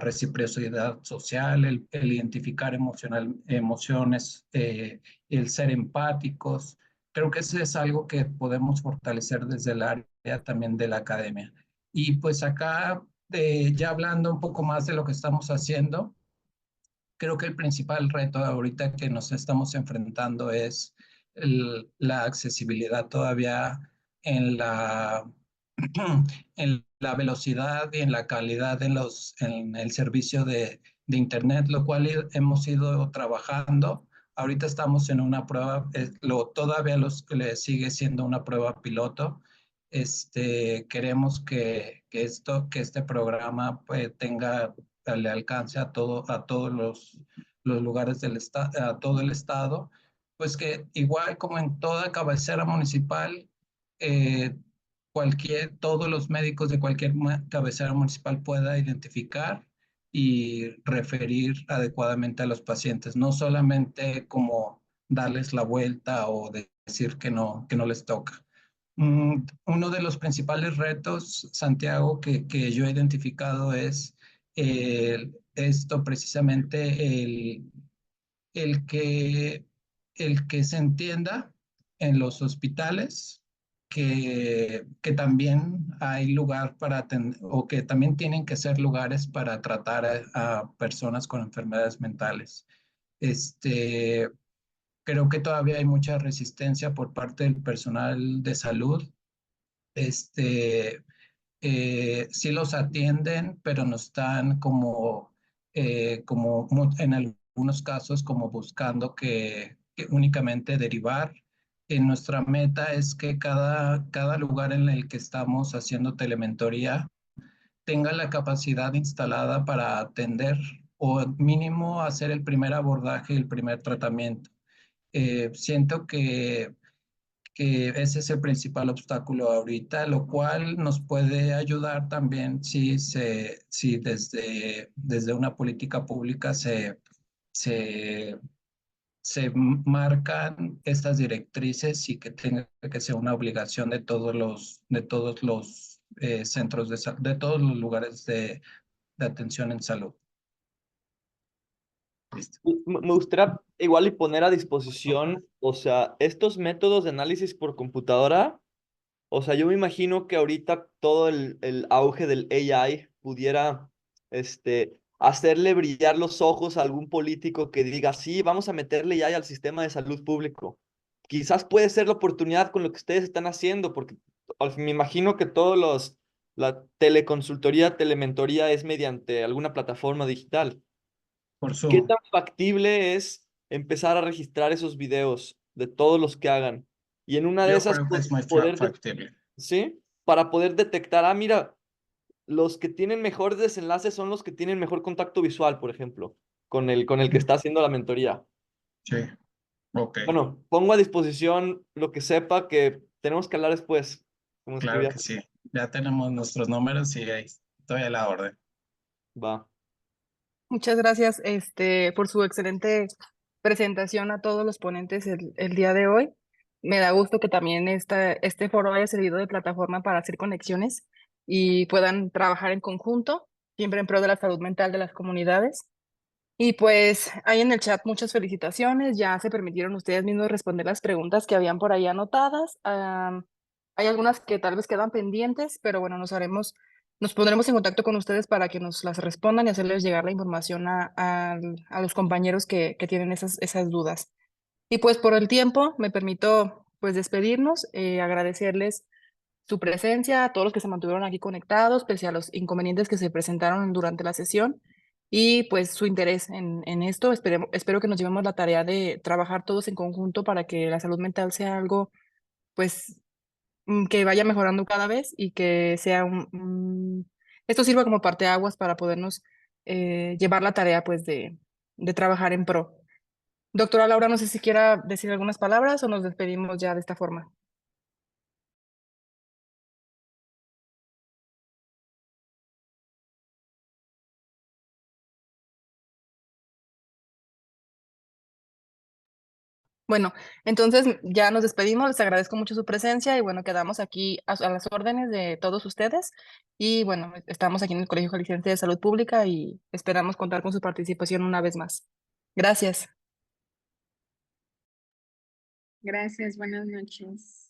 Speaker 7: reciprocidad social, el identificar emociones, el ser empáticos. Creo que eso es algo que podemos fortalecer desde el área también de la academia. Y pues acá, ya hablando un poco más de lo que estamos haciendo, creo que el principal reto ahorita que nos estamos enfrentando es la accesibilidad todavía en la, en la velocidad y en la calidad en el servicio de Internet, lo cual hemos ido trabajando. Ahorita estamos en una prueba, todavía le sigue siendo una prueba piloto. Queremos que este programa pues, le alcance a todos los lugares a todo el estado, pues que igual como en toda cabecera municipal, eh, todos los médicos de cualquier cabecera municipal pueda identificar y referir adecuadamente a los pacientes, no solamente como darles la vuelta o decir que no les toca. Uno de los principales retos, Santiago, que yo he identificado es esto precisamente, el que, el que se entienda en los hospitales que también hay lugar para atender, o que también tienen que ser lugares para tratar a personas con enfermedades mentales. Este, Creo que todavía hay mucha resistencia por parte del personal de salud. Este, sí los atienden, pero no están en algunos casos como buscando que únicamente derivar. Nuestra meta es que cada lugar en el que estamos haciendo telementoría tenga la capacidad instalada para atender o mínimo hacer el primer abordaje, el primer tratamiento. Siento que ese es el principal obstáculo ahorita, lo cual nos puede ayudar también si desde una política pública se, se marcan estas directrices y que tenga que ser una obligación de todos los centros de todos los lugares de atención en salud. Listo.
Speaker 3: Me gustaría igual y poner a disposición, o sea, estos métodos de análisis por computadora. O sea, yo me imagino que ahorita todo el auge del AI pudiera hacerle brillar los ojos a algún político que diga, sí, vamos a meterle ya al sistema de salud público. Quizás puede ser la oportunidad con lo que ustedes están haciendo, porque me imagino que la teleconsultoría, telementoría es mediante alguna plataforma digital.
Speaker 7: Por
Speaker 3: ¿Qué
Speaker 7: Zoom.
Speaker 3: tan factible es empezar a registrar esos videos de todos los que hagan? Y en una de
Speaker 7: Yo
Speaker 3: esas
Speaker 7: creo que es muy
Speaker 3: poder,
Speaker 7: factible.
Speaker 3: ¿sí? Para poder detectar, mira, los que tienen mejores desenlaces son los que tienen mejor contacto visual, por ejemplo, con el que está haciendo la mentoría.
Speaker 7: Sí, ok,
Speaker 3: Bueno, pongo a disposición lo que sepa que tenemos que hablar después, como
Speaker 7: claro
Speaker 3: escribía.
Speaker 7: que sí. Ya tenemos nuestros números y ahí estoy a la orden.
Speaker 3: Va.
Speaker 2: Muchas gracias, por su excelente presentación a todos los ponentes el día de hoy. Me da gusto que también este foro haya servido de plataforma para hacer conexiones y puedan trabajar en conjunto, siempre en pro de la salud mental de las comunidades. Y pues ahí en el chat muchas felicitaciones, ya se permitieron ustedes mismos responder las preguntas que habían por ahí anotadas. Hay algunas que tal vez quedan pendientes, pero bueno, nos pondremos en contacto con ustedes para que nos las respondan y hacerles llegar la información a los compañeros que tienen esas dudas. Y pues por el tiempo me permito pues despedirnos, agradecerles su presencia, a todos los que se mantuvieron aquí conectados, pese a los inconvenientes que se presentaron durante la sesión, y pues su interés en esto. Espero que nos llevemos la tarea de trabajar todos en conjunto para que la salud mental sea algo, pues, que vaya mejorando cada vez y que sea esto sirva como parteaguas para podernos llevar la tarea, pues, de trabajar en pro. Doctora Laura, no sé si quiera decir algunas palabras o nos despedimos ya de esta forma. Bueno, entonces ya nos despedimos, les agradezco mucho su presencia y bueno, quedamos aquí a las órdenes de todos ustedes y bueno, estamos aquí en el Colegio Jalisciense de Salud Pública y esperamos contar con su participación una vez más. Gracias.
Speaker 11: Gracias, buenas noches.